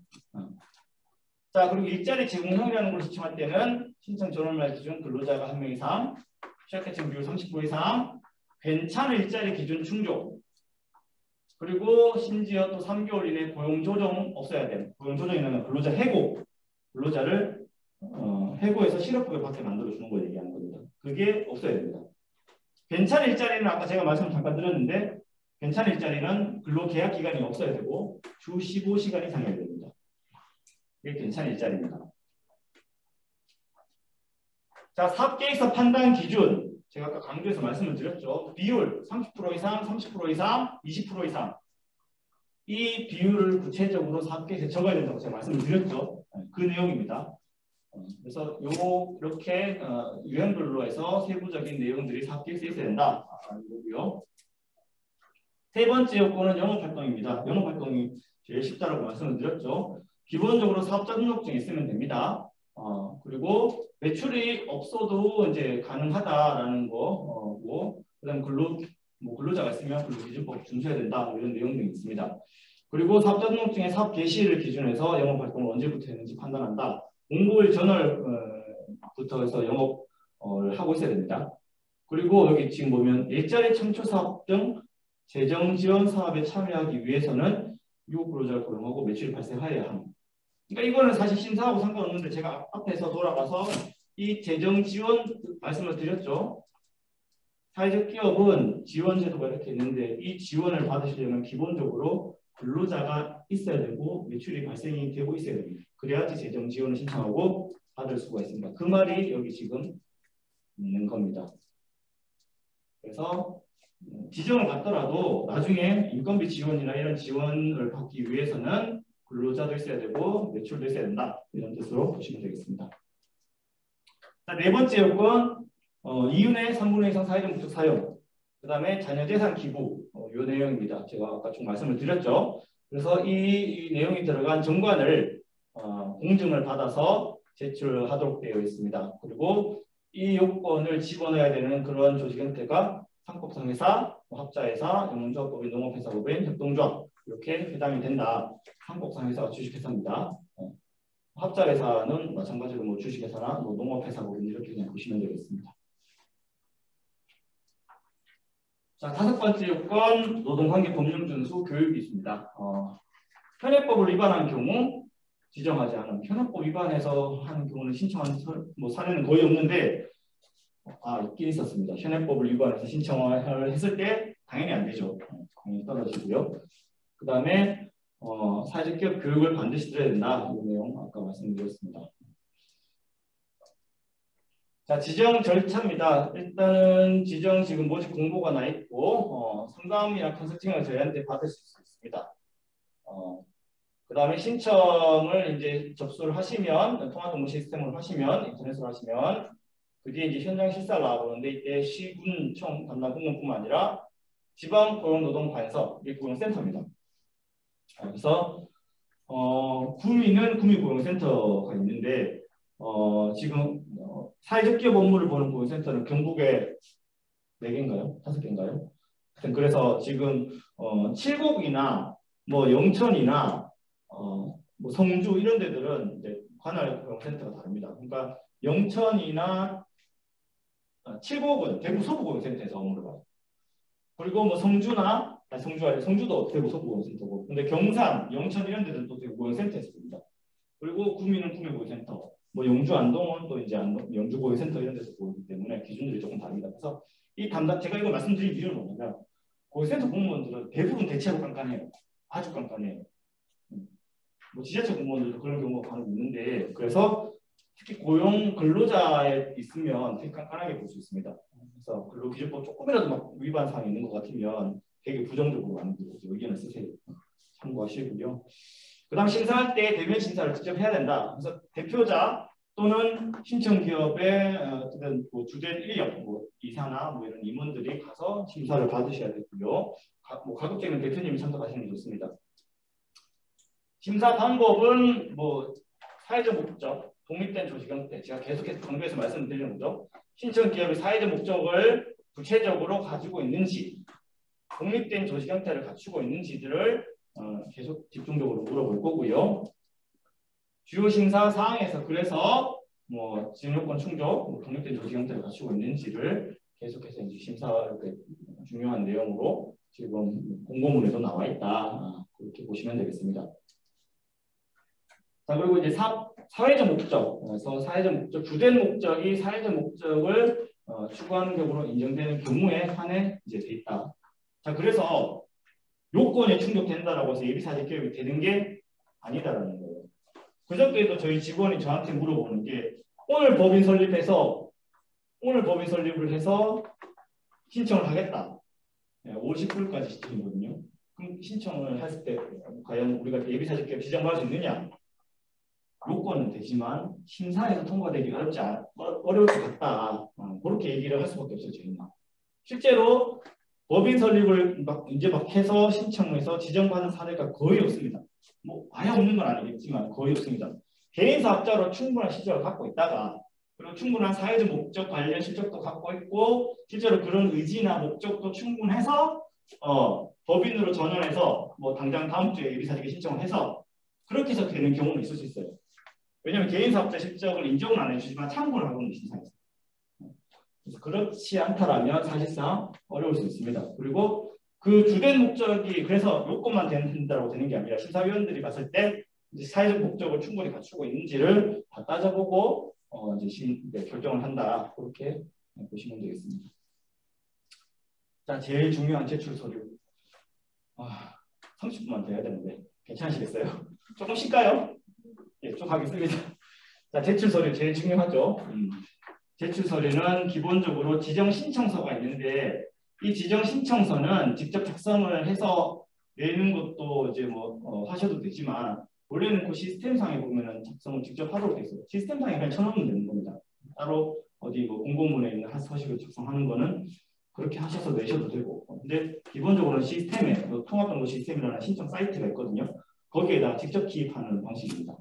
자, 그리고 일자리 제공형이라는 걸 신청할 때는 신청 전원날 기준 근로자가 1명 이상, 취약계층 비율 30% 이상, 괜찮은 일자리 기준 충족. 그리고 심지어 또 3개월 이내 고용 조정 없어야 돼요. 고용 조정이라는 근로자 해고, 근로자를 해고해서 실업급여 받게 만들어주는 걸 얘기하는 겁니다. 그게 없어야 됩니다. 괜찮은 일자리는 아까 제가 말씀 잠깐 드렸는데 괜찮은 일자리는 근로계약 기간이 없어야 되고 주 15시간 이상이어야 됩니다. 이게 괜찮은 일자리입니다. 자, 사업계획서 판단 기준. 제가 아까 강조해서 말씀을 드렸죠. 비율 30% 이상, 30% 이상, 20% 이상. 이 비율을 구체적으로 사업계획서에 적어야 된다고 제가 말씀을 드렸죠. 그 내용입니다. 그래서 이렇게 유형별로 해서 세부적인 내용들이 사업계획서에 있어야 된다. 이거고요. 세 번째 요건은 영업활동입니다. 영업활동이 제일 쉽다라고 말씀을 드렸죠. 기본적으로 사업자 등록증이 있으면 됩니다. 그리고 매출이 없어도 이제 가능하다라는 거고, 그다음 근로자가 있으면 근로기준법 준수해야 된다 이런 내용 등이 있습니다. 그리고 사업자 등록증의 사업 개시를 기준해서 영업활동을 언제부터 했는지 판단한다. 공고일 전월부터 해서 영업을 하고 있어야 됩니다. 그리고 여기 지금 보면 일자리 창출 사업 등 재정 지원 사업에 참여하기 위해서는 유급 근로자를 고용하고 매출이 발생하여야 합니다. 그러니까 이거는 사실 심사하고 상관없는데 제가 앞에서 돌아가서 이 재정 지원 말씀을 드렸죠. 사회적 기업은 지원 제도가 이렇게 있는데 이 지원을 받으시려면 기본적으로 근로자가 있어야 되고 매출이 발생이 되고 있어야 됩니다. 그래야지 재정 지원을 신청하고 받을 수가 있습니다. 그 말이 여기 지금 있는 겁니다. 그래서 지정을 받더라도 나중에 인건비 지원이나 이런 지원을 받기 위해서는 근로자도 있어야 되고 매출도 있어야 된다. 이런 뜻으로 보시면 되겠습니다. 자, 네 번째 요건 2인의 3분의 2 이상 사회적 목적 사용, 그 다음에 자녀재산 기부 이 내용입니다. 제가 아까 좀 말씀을 드렸죠. 그래서 이 내용이 들어간 정관을 공증을 받아서 제출하도록 되어 있습니다. 그리고 이 요건을 집어넣어야 되는 그런 조직 형태가 상법상회사, 합자회사, 영농조합법인, 농업회사법인, 협동조합 이렇게 해당이 된다. 상법상회사가 주식회사입니다. 합자회사는 마찬가지로 뭐 주식회사나 뭐 농업회사법인 이렇게 그냥 보시면 되겠습니다. 자, 다섯 번째 요건 노동관계 법령 준수 교육이 있습니다. 현행법을 위반한 경우 지정하지 않은 현행법 위반해서 하는 경우는 신청한 사례는 거의 없는데 있긴 있었습니다. 현행법을 위반해서 신청을 했을 때 당연히 안 되죠. 당연히 떨어지고요. 그 다음에 사회적 기업 교육을 반드시 들어야 된다. 이 내용 아까 말씀드렸습니다. 자, 지정 절차입니다. 일단은 지정 지금 모집 공고가 나 있고 상담이나 컨설팅을 저희한테 받으실 수 있습니다. 그 다음에 신청을 이제 접수를 하시면 통합정보 시스템으로 하시면 인터넷으로 하시면 그 뒤에 이제 현장 실사를 나오는데 이때 시군청 담당 공무원뿐만 아니라 지방고용노동관서 이게 고용센터입니다. 그래서 구미는 구미고용센터가 있는데 지금 사회적 기업 업무를 보는 고용센터는 경북에 4개인가요? 5개인가요? 그래서 지금 칠곡이나 뭐 영천이나 뭐 성주 이런 데들은 이제 관할 고용센터가 다릅니다. 그러니까 영천이나 칠곡은 대구 서부고용센터에서 업무를 봐요. 그리고 뭐 성주도 대구 서부고용센터고, 근데 경산, 영천 이런 데들은 또 대구 고용센터에서 봅니다. 그리고 구미는 구미고용센터, 뭐 영주 안동은 또 이제 영주 고용센터 이런 데서 보기 때문에 기준들이 조금 다릅니다. 그래서 제가 이거 말씀드린 이유는 뭐냐면 고용센터 공무원들은 대부분 대체로 깐깐해요. 아주 깐깐해요. 뭐 지자체 공무원들도 그런 경우가 간혹 있는데, 그래서 특히 고용 근로자에 있으면 되게 깐깐하게 볼 수 있습니다. 그래서 근로기준법 조금이라도 막 위반 사항이 있는 것 같으면 되게 부정적으로 만들고 의견을 쓰세요. 참고하시고요. 그 다음 심사할 때 대면 심사를 직접 해야 된다. 그래서 대표자 또는 신청 기업의 어쨌든 뭐 주된 인력, 뭐 이사나 뭐 이런 임원들이 가서 심사를 받으셔야 되고요. 뭐 가급적이면 대표님이 참석하시는 게 좋습니다. 심사 방법은 뭐 사회적 목적, 독립된 조직 형태, 제가 계속해서 강조해서 말씀드리는 거죠. 신청 기업이 사회적 목적을 구체적으로 가지고 있는지, 독립된 조직 형태를 갖추고 있는지들을 계속 집중적으로 물어볼 거고요. 주요 심사 사항에서 그래서 뭐 지정요건 충족, 뭐 독립된 조직 형태를 갖추고 있는지를 계속해서 이제 심사 중요한 내용으로 지금 공고문에도 나와 있다. 그렇게 보시면 되겠습니다. 자, 그리고 이제 사회적 목적, 그래서 사회적 목적, 주된 목적이 사회적 목적을 추구하는 격으로 인정되는 경우에 한해 이제 돼 있다. 자, 그래서 요건에 충족된다라고 해서 예비사직 개업이 되는 게 아니다라는 거예요. 그저께도 저희 직원이 저한테 물어보는 게 오늘 법인 설립을 해서 신청을 하겠다. 50불까지 시점이거든요. 그럼 신청을 했을 때 과연 우리가 예비사직 개업 지정받을 수 있느냐? 요건은 되지만 심사에서 통과되기 어려울 것 같다. 그렇게 얘기를 할 수밖에 없어요. 저희는. 실제로 법인 설립을 이제 막 해서 신청해서 지정받은 사례가 거의 없습니다. 뭐 아예 없는 건 아니겠지만 거의 없습니다. 개인 사업자로 충분한 실적을 갖고 있다가 그리고 충분한 사회적 목적 관련 실적도 갖고 있고 실제로 그런 의지나 목적도 충분해서 법인으로 전환해서 뭐 당장 다음 주에 예비사직에 신청을 해서 그렇게 해서 되는 경우는 있을 수 있어요. 왜냐하면 개인 사업자 실적을 인정은 안 해주지만 참고를 하고 있는 신상에서. 그래서 그렇지 않다라면 사실상 어려울 수 있습니다. 그리고 그 주된 목적이 그래서 요건만 된다고 되는 게 아니라 심사위원들이 봤을 때 이제 사회적 목적을 충분히 갖추고 있는지를 다 따져보고 이제 결정을 한다. 그렇게 보시면 되겠습니다. 자, 제일 중요한 제출 서류. 30분만 더 해야 되는데 괜찮으시겠어요? 조금 쉴까요? 예, 쭉 하겠습니다. 자, 제출 서류 제일 중요하죠. 제출 서류는 기본적으로 지정 신청서가 있는데 이 지정 신청서는 직접 작성을 해서 내는 것도 이제 하셔도 되지만 원래는 그 시스템상에 보면은 작성을 직접 하도록 돼 있어요. 시스템상에 그냥 쳐놓으면 되는 겁니다. 따로 어디 공고문에 있는 서식을 작성하는 거는 그렇게 하셔서 내셔도 되고. 근데 기본적으로는 시스템에 통합정보 시스템이라는 신청 사이트가 있거든요. 거기에다 직접 기입하는 방식입니다.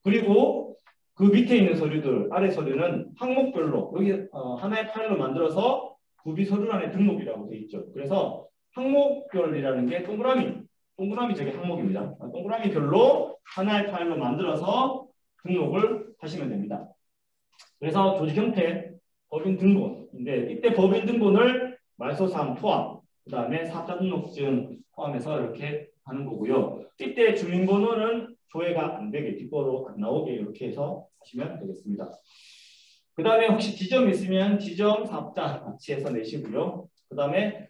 그리고 그 밑에 있는 서류들, 아래 서류는 항목별로 여기 하나의 파일로 만들어서 구비 서류란에 등록이라고 되어 있죠. 그래서 항목별이라는 게 동그라미 저게 항목입니다. 동그라미별로 하나의 파일로 만들어서 등록을 하시면 됩니다. 그래서 조직 형태, 법인 등본인데 이때 법인 등본을 말소사항 포함, 그 다음에 사업자 등록증 포함해서 이렇게 하는 거고요. 이때 주민번호는 조회가 안 되게 뒷번호 안 나오게 이렇게 해서 하시면 되겠습니다. 그 다음에 혹시 지점이 있으면 지점 사업자 같이 해서 내시고요. 그 다음에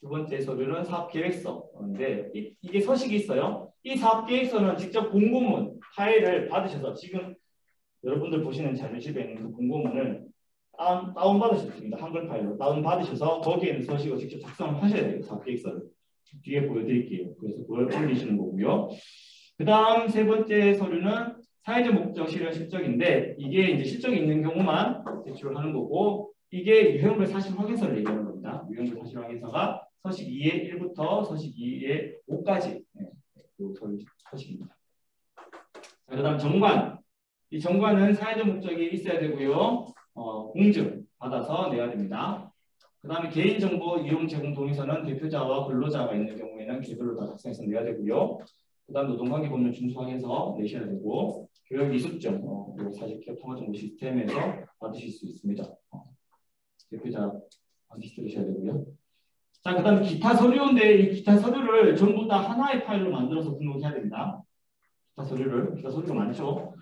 두 번째 서류는 사업계획서인데 이게 서식이 있어요. 이 사업계획서는 직접 공고문 파일을 받으셔서 지금 여러분들 보시는 자료집에 있는 그 공고문을 다운받으셔도 됩니다. 한글 파일로 다운받으셔서 거기에 있는 서식을 직접 작성을 하셔야 돼요. 사업계획서를. 뒤에 보여드릴게요. 그래서 그걸 올리시는 거고요. 그 다음 세 번째 서류는 사회적 목적 실현 실적인데 이게 이제 실적이 있는 경우만 제출을 하는 거고 이게 유형별 사실 확인서를 얘기하는 겁니다. 유형별 사실 확인서가 서식 2의 1부터 서식 2의 5까지 서식입니다. 그 다음 정관. 이 정관은 사회적 목적이 있어야 되고요. 공증 받아서 내야 됩니다. 그 다음에 개인정보 이용 제공 동의서는 대표자와 근로자가 있는 경우에는 개별로 다 작성해서 내야 되고요. 그 다음 노동관계법률 준수항해서 내셔야 되고 교육 이수증 그리고 사실기업 통화정보 시스템에서 받으실 수 있습니다. 대표자 반드시 들으셔야 되고요. 자, 그 다음에 기타 서류인데 이 기타 서류를 전부 다 하나의 파일로 만들어서 등록해야 됩니다. 기타 서류가 많죠.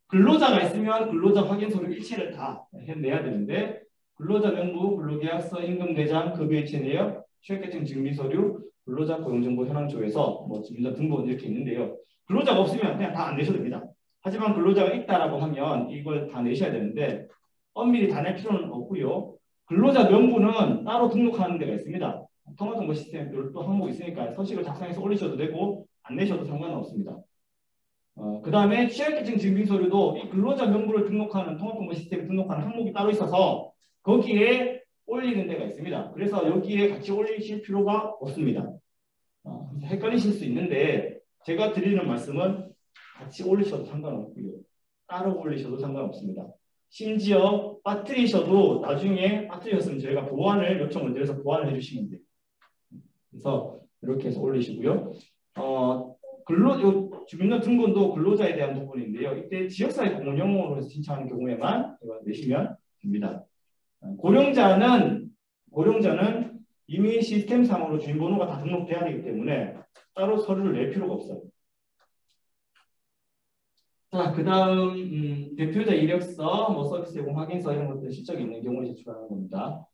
근로자가 있으면 근로자 확인 서류 일체를 다 해내야 되는데 근로자 명부, 근로계약서, 임금대장, 급여일체 내역, 취약계층 증빙서류, 근로자 고용정보 현황 조회서, 주민자 등본 이렇게 있는데요. 근로자가 없으면 그냥 다 안 내셔도 됩니다. 하지만 근로자가 있다라고 하면 이걸 다 내셔야 되는데 엄밀히 다 낼 필요는 없고요. 근로자 명부는 따로 등록하는 데가 있습니다. 통화정보 시스템 별도 항목이 있으니까 서식을 작성해서 올리셔도 되고 안 내셔도 상관은 없습니다. 그 다음에 취약계층 증빙서류도 이 근로자 명부를 등록하는 통합정보 시스템에 등록하는 항목이 따로 있어서 거기에 올리는 데가 있습니다. 그래서 여기에 같이 올리실 필요가 없습니다. 헷갈리실 수 있는데 제가 드리는 말씀은 같이 올리셔도 상관없고요. 따로 올리셔도 상관없습니다. 심지어 빠뜨리셔도 나중에 빠뜨리셨으면 저희가 보완을 요청을 드려서 보완을 해주시면 돼요. 그래서 이렇게 해서 올리시고요. 주민등 등본도 근로자에 대한 부분인데요. 이때 지역사회 공용으로 해서 신청하는 경우에만 내시면 됩니다. 고령자는 이미 시스템상으로 주민번호가 다 등록돼야 되기 때문에 따로 서류를 낼 필요가 없어요. 자, 그 다음 대표자 이력서, 서비스 제공 확인서 이런 것들 실적이 있는 경우에 제출하는 겁니다.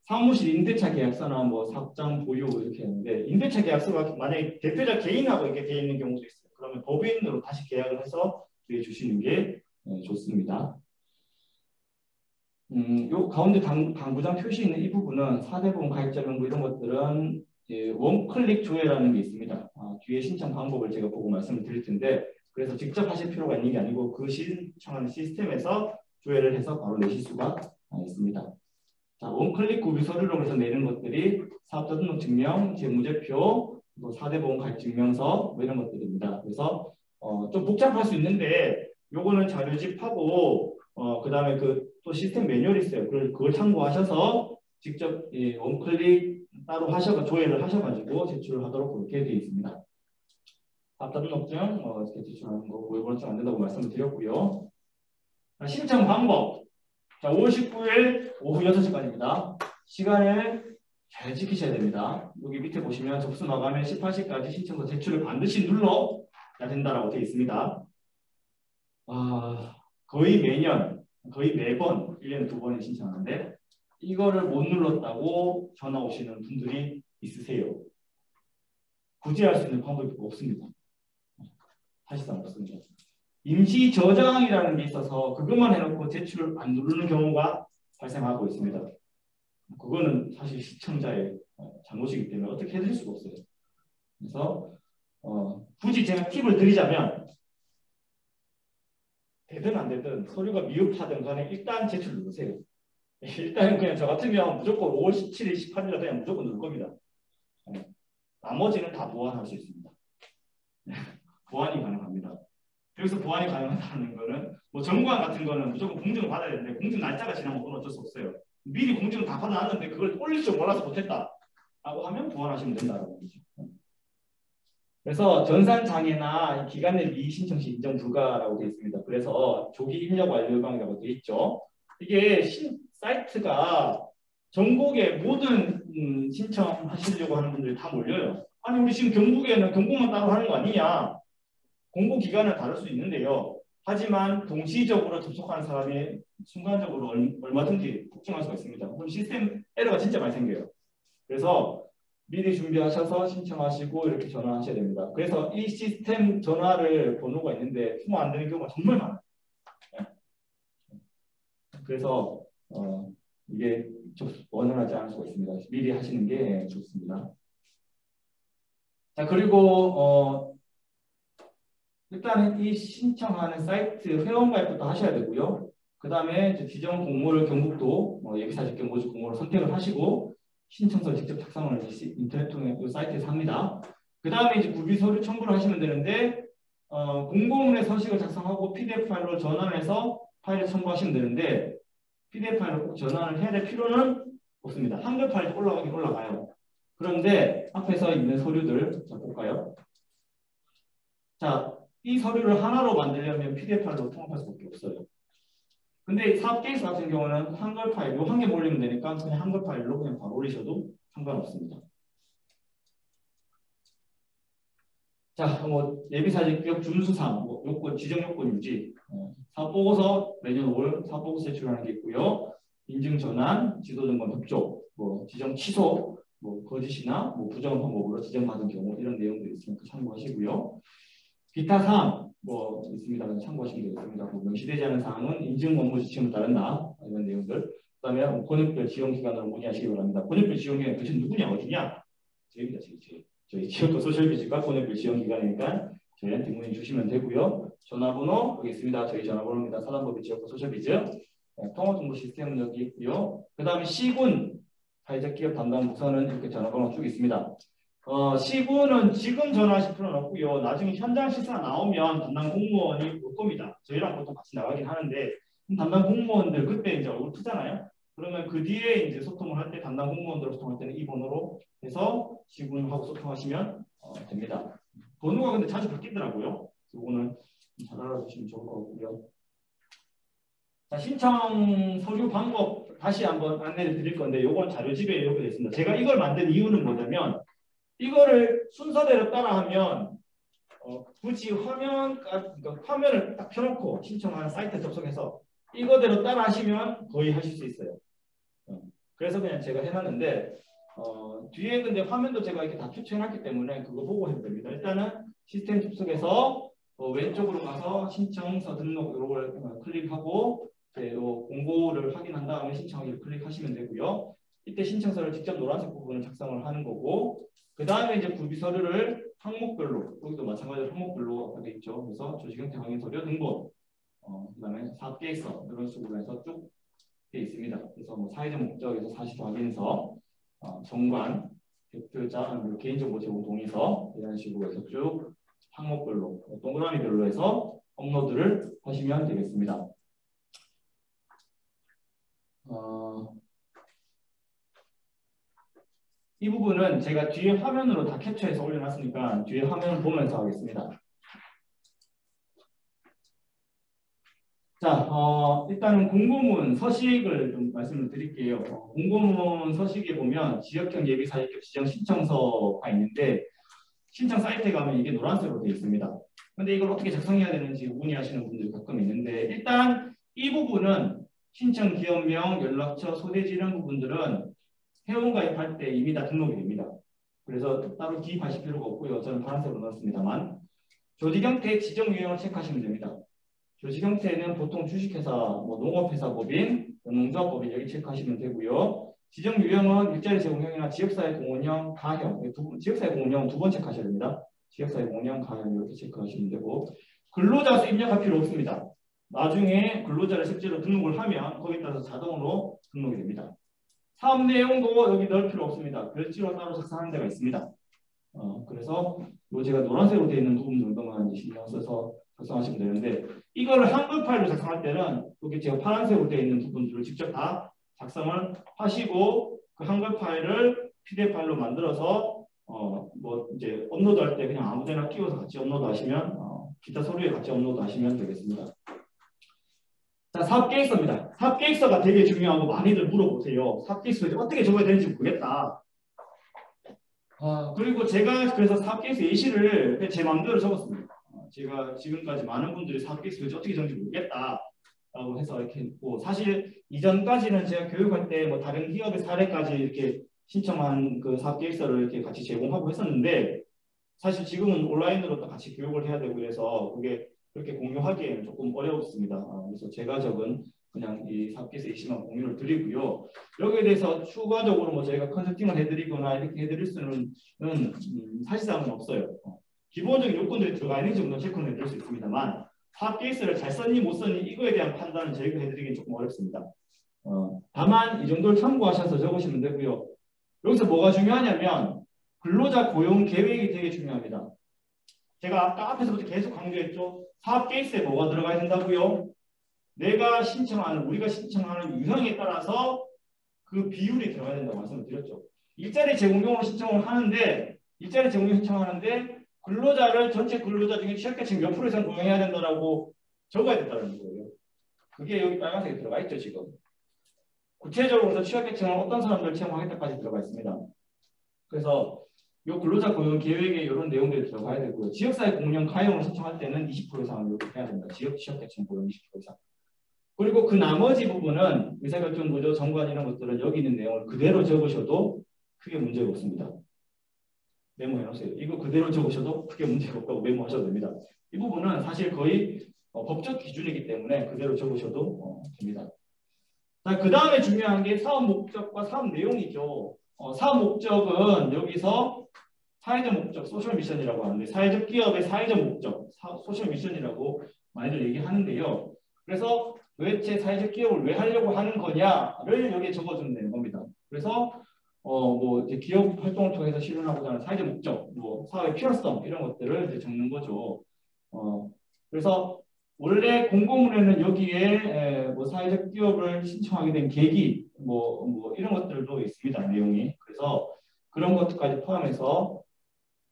사무실 임대차 계약서나 뭐 사업장 보유 이렇게 했는데 임대차 계약서가 만약에 대표자 개인하고 이렇게 되어 있는 경우도 있어요. 그러면 법인으로 다시 계약을 해서 주시는 게 좋습니다. 요 가운데 당구장 표시 있는 이 부분은 4대 보험 가입자 명부 이런 것들은 원클릭 조회라는 게 있습니다. 뒤에 신청 방법을 제가 보고 말씀을 드릴 텐데 그래서 직접 하실 필요가 있는 게 아니고 그 신청하는 시스템에서 조회를 해서 바로 내실 수가 있습니다. 자, 원클릭 구비 서류로 해서 내는 것들이 사업자 등록증명, 재무제표, 또 4대 보험 가입 증명서 뭐 이런 것들입니다. 그래서 좀 복잡할 수 있는데 요거는 자료집하고 그 다음에 또 시스템 매뉴얼이 있어요. 그걸 참고하셔서 직접 원클릭 따로 조회를 하셔가지고 제출을 하도록 그렇게 되어 있습니다. 사업자 등록증 이렇게 제출하는 거 고유번호증 안 된다고 말씀을 드렸고요. 신청 방법. 자, 5월 19일 오후 6시까지입니다. 시간을 잘 지키셔야 됩니다. 여기 밑에 보시면 접수 마감일 18시까지 신청서 제출을 반드시 눌러야 된다라고 되어 있습니다. 거의 매년, 거의 매번 1년에 2번을 신청하는데 이거를 못 눌렀다고 전화 오시는 분들이 있으세요. 구제할 수 있는 방법이 없습니다. 사실상 없습니다. 임시 저장이라는 게 있어서 그것만 해놓고 제출을 안 누르는 경우가 발생하고 있습니다. 그거는 사실 시청자의 잘못이기 때문에 어떻게 해드릴 수가 없어요. 그래서 굳이 제가 팁을 드리자면 되든 안 되든 서류가 미흡하든 간에 일단 제출 누르세요. 일단 그냥 저 같으면 무조건 5월 17일, 18일 그냥 무조건 누를 겁니다. 나머지는 다 보완할 수 있습니다. 보완이 가능합니다. 여기서 보완이 가능하다는 거는 뭐 정관 같은 거는 무조건 공증을 받아야 되는데 공증 날짜가 지나면 그건 어쩔 수 없어요. 미리 공증을 다 받아놨는데 그걸 올릴 줄 몰라서 못했다 라고 하면 보완하시면 된다고 거죠. 그래서 전산장애나 기간 내 미신청 시 인정 불가라고 되어 있습니다. 그래서 조기 입력 완료 방이라고 되어 있죠. 이게 사이트가 전국에 모든 신청하시려고 하는 분들이 다 몰려요. 아니 우리 지금 경북에는 경북만 따로 하는 거 아니냐. 공고 기간은 다를 수 있는데요. 하지만 동시적으로 접속하는 사람이 순간적으로 얼마든지 폭증할 수가 있습니다. 그럼 시스템 에러가 진짜 많이 생겨요. 그래서 미리 준비하셔서 신청하시고 이렇게 전화하셔야 됩니다. 그래서 이 시스템 전화를 번호가 있는데 통화 안 되는 경우가 정말 많아요. 그래서 이게 원활하지 않을 수가 있습니다. 미리 하시는 게 좋습니다. 자, 그리고 일단은 이 신청하는 사이트 회원가입부터 하셔야 되고요. 그 다음에 지정 공모를 경북도 예비사직경 모집 공모를 선택을 하시고 신청서를 직접 작성을 인터넷 통해 그 사이트에서 합니다. 그 다음에 이제 구비 서류 첨부를 하시면 되는데 공고문의 서식을 작성하고 PDF 파일로 전환해서 파일을 첨부하시면 되는데 PDF 파일로 꼭 전환을 해야 될 필요는 없습니다. 한글 파일도 올라가긴 올라가요. 그런데 앞에서 있는 서류들 자 볼까요? 자, 이 서류를 하나로 만들려면 PDF 파일로 통합할 수밖에 없어요. 근데 사업 케이스 같은 경우는 한글 파일, 요 한 개 몰리면 되니까 그냥 한글 파일로 그냥 바로 올리셔도 상관없습니다. 자, 뭐 예비사직격 준수사항, 뭐 요건 지정 요건 유지, 사업보고서 매년 5월 사업보고서 제출하는 게 있고요. 인증 전환, 지도등본 협조, 뭐 지정 취소, 뭐 거짓이나 뭐 부정 방법으로 지정받은 경우 이런 내용들이 있으니까 참고하시고요. 기타 사항 뭐 있습니다. 참고하시면 되겠습니다. 뭐 명시되지 않은 사항은 인증 업무 지침을 따른다 이런 내용들. 그다음에 권역별 지원 기관으로 문의하시기 바랍니다. 권역별 지원 기관 도대체 누구냐 어디냐? 저희입니다. 저희 지역도 소셜비즈가 권역별 지원 기관이니까 저희한테 문의 주시면 되고요. 전화번호 여기 있습니다. 저희 전화번호입니다. 사단법인 지역도 소셜비즈. 통화정보 시스템은 여기 있고요. 그다음에 시군 사회적 기업 담당 부서는 이렇게 전화번호 쭉 있습니다. 시군은 지금 전화하실 필요는 없고요. 나중에 현장 시사 나오면 담당 공무원이 올 겁니다. 저희랑 보통 같이 나가긴 하는데 담당 공무원들 그때 이제 얼굴 트잖아요. 그러면 그 뒤에 이제 소통을 할 때 담당 공무원들 소통할 때는 이 번호로 해서 시군하고 소통하시면 됩니다. 번호가 근데 자주 바뀌더라고요. 이거는 잘 알아두시면 좋을 것 같고요. 자, 신청 서류 방법 다시 한번 안내를 드릴 건데 이건 자료집에 이렇게 되어 있습니다. 제가 이걸 만든 이유는 뭐냐면 이거를 순서대로 따라하면 굳이 화면을 딱 켜놓고 신청하는 사이트 접속해서 이거대로 따라하시면 거의 하실 수 있어요. 그래서 그냥 제가 해놨는데 뒤에 근데 화면도 제가 이렇게 다 캡처해놨기 때문에 그거 보고 해도 됩니다. 일단은 시스템 접속해서 왼쪽으로 가서 신청서 등록 이걸 클릭하고 요 공고를 확인한 다음에 신청하기를 클릭하시면 되고요. 이때 신청서를 직접 노란색 부분을 작성을 하는 거고 그 다음에 이제 구비 서류를 항목별로 여기도 마찬가지로 항목별로 되어 있죠. 그래서 조직형태 확인 서류 등본 그 다음에 사업계획서 이런 식으로 해서 쭉 되어 있습니다. 그래서 뭐 사회적 목적에서 사실 확인서 정관 대표자 개인정보 제공 동의서 이런 식으로 해서 쭉 항목별로 동그라미별로 해서 업로드를 하시면 되겠습니다. 이 부분은 제가 뒤에 화면으로 다 캡처해서 올려놨으니까 뒤에 화면을 보면서 하겠습니다. 자, 일단은 공고문 서식을 좀 말씀을 드릴게요. 공고문 서식에 보면 지역형 예비 사익격 지정 신청서가 있는데 신청 사이트에 가면 이게 노란색으로 되어 있습니다. 근데 이걸 어떻게 작성해야 되는지 문의하시는 분들이 가끔 있는데 일단 이 부분은 신청 기업명, 연락처, 소재지 이런 부분들은 회원가입할 때 이미 다 등록이 됩니다. 그래서 따로 기입하실 필요가 없고요. 저는 파란색으로 넣었습니다만 조직 형태 지정 유형을 체크하시면 됩니다. 조직 형태는 보통 주식회사, 뭐 농업회사 법인, 농조합법인 여기 체크하시면 되고요. 지정 유형은 일자리 제공형이나 지역사회 공헌형, 가형, 지역사회 공헌형 두 번 체크하셔야 됩니다. 지역사회 공헌형, 가형 이렇게 체크하시면 되고 근로자 수 입력할 필요 없습니다. 나중에 근로자를 실제로 등록을 하면 거기에 따라서 자동으로 등록이 됩니다. 사업 내용도 여기 넣을 필요 없습니다. 별지로 따로 작성하는 데가 있습니다. 그래서 제가 노란색으로 되어 있는 부분 정도만 신경 써서 작성하시면 되는데 이거를 한글 파일로 작성할 때는 여기 제가 파란색으로 되어 있는 부분들을 직접 다 작성을 하시고 그 한글 파일을 PDF 파일로 만들어서 뭐 이제 업로드할 때 그냥 아무데나 끼워서 같이 업로드하시면 기타 서류에 같이 업로드하시면 되겠습니다. 자, 사업계획서입니다. 사업계획서가 되게 중요하고 많이들 물어보세요. 사업계획서 어떻게 적어야 되는지 모르겠다. 그리고 제가 그래서 사업계획서 예시를 제 마음대로 적었습니다. 제가 지금까지 많은 분들이 사업계획서 어떻게 적는지 모르겠다라고 해서 이렇게 했고 사실 이전까지는 제가 교육할 때 뭐 다른 기업의 사례까지 이렇게 신청한 그 사업계획서를 이렇게 같이 제공하고 했었는데 사실 지금은 온라인으로 또 같이 교육을 해야 되고 그래서 그게 그렇게 공유하기에는 조금 어렵습니다. 그래서 제가 적은 그냥 이 사업계획서 예시만 공유를 드리고요. 여기에 대해서 추가적으로 뭐 저희가 컨설팅을 해드리거나 이렇게 해드릴 수는 사실상은 없어요. 기본적인 요건들이 들어가 있는지 정도 체크는 해드릴 수 있습니다만 사업계획서를 잘 썼니 못 썼니 이거에 대한 판단은 저희가 해드리기는 조금 어렵습니다. 다만 이 정도를 참고하셔서 적으시면 되고요. 여기서 뭐가 중요하냐면 근로자 고용 계획이 되게 중요합니다. 제가 아까 앞에서부터 계속 강조했죠. 사업계획서에 뭐가 들어가야 된다고요? 우리가 신청하는 유형에 따라서 그 비율이 들어가야 된다고 말씀을 드렸죠. 일자리 제공용으로 신청을 하는데 근로자를 전체 근로자 중에 취약계층 몇 프로 이상 고용해야 된다라고 적어야 된다는 거예요. 그게 여기 빨간색에 들어가 있죠, 지금. 구체적으로 취약계층은 어떤 사람들을 채용하겠다까지 들어가 있습니다. 그래서 이 근로자 고용 계획에 이런 내용들이 들어가야 되고요. 지역사회 공용 가용을 신청할 때는 20% 이상을 요구해야 됩니다. 지역 취약계층 고용 20% 이상. 그리고 그 나머지 부분은 의사결정 구조, 정관 이런 것들은 여기 있는 내용을 그대로 적으셔도 크게 문제가 없습니다. 메모해 놓으세요. 이거 그대로 적으셔도 크게 문제가 없다고 메모하셔도 됩니다. 이 부분은 사실 거의 법적 기준이기 때문에 그대로 적으셔도 됩니다. 자, 그 다음에 중요한 게 사업 목적과 사업 내용이죠. 사업 목적은 여기서 사회적 목적, 소셜 미션이라고 하는데 사회적 기업의 사회적 목적, 소셜 미션이라고 많이들 얘기하는데요. 그래서 도대체 사회적 기업을 왜 하려고 하는 거냐를 여기에 적어주는 겁니다. 그래서 뭐 이제 기업 활동을 통해서 실현하고자 하는 사회적 목적, 뭐 사회의 필요성 이런 것들을 이제 적는 거죠. 그래서 원래 공고문에는 여기에 뭐 사회적 기업을 신청하게 된 계기, 뭐 이런 것들도 있습니다. 내용이. 그래서 그런 것들까지 포함해서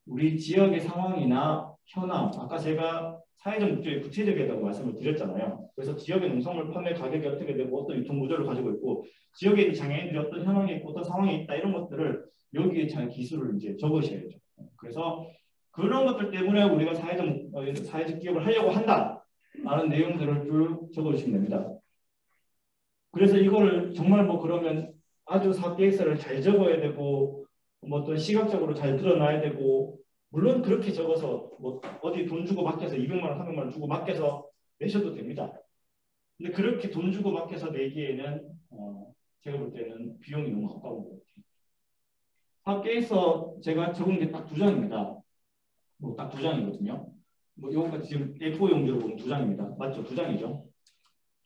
우리 지역의 상황이나 현황, 아까 제가 사회적 목적이 구체적이라고 말씀을 드렸잖아요. 그래서 지역의 농산물 판매 가격이 어떻게 되고 어떤 유통 구조를 가지고 있고 지역에 있는 장애인들이 어떤 현황이 있고 어떤 상황이 있다 이런 것들을 여기에 잘 기술을 이제 적으셔야죠. 그래서 그런 것들 때문에 우리가 사회적 기업을 하려고 한다라는 내용들을 쭉 적어주시면 됩니다. 그래서 이거를 정말 뭐 그러면 아주 사업계획서를 잘 적어야 되고 뭐 어떤 시각적으로 잘 드러나야 되고 물론 그렇게 적어서 뭐 어디 돈 주고 맡겨서 200만 원, 300만 원 주고 맡겨서 내셔도 됩니다. 근데 그렇게 돈 주고 맡겨서 내기에는 제가 볼 때는 비용이 너무 아까운 것 같아요. 사업계획서 제가 적은 게 딱 2장입니다. 뭐 딱 2장이거든요. 뭐 요거 지금 A4 용지로 보면 2장입니다. 맞죠? 2장이죠.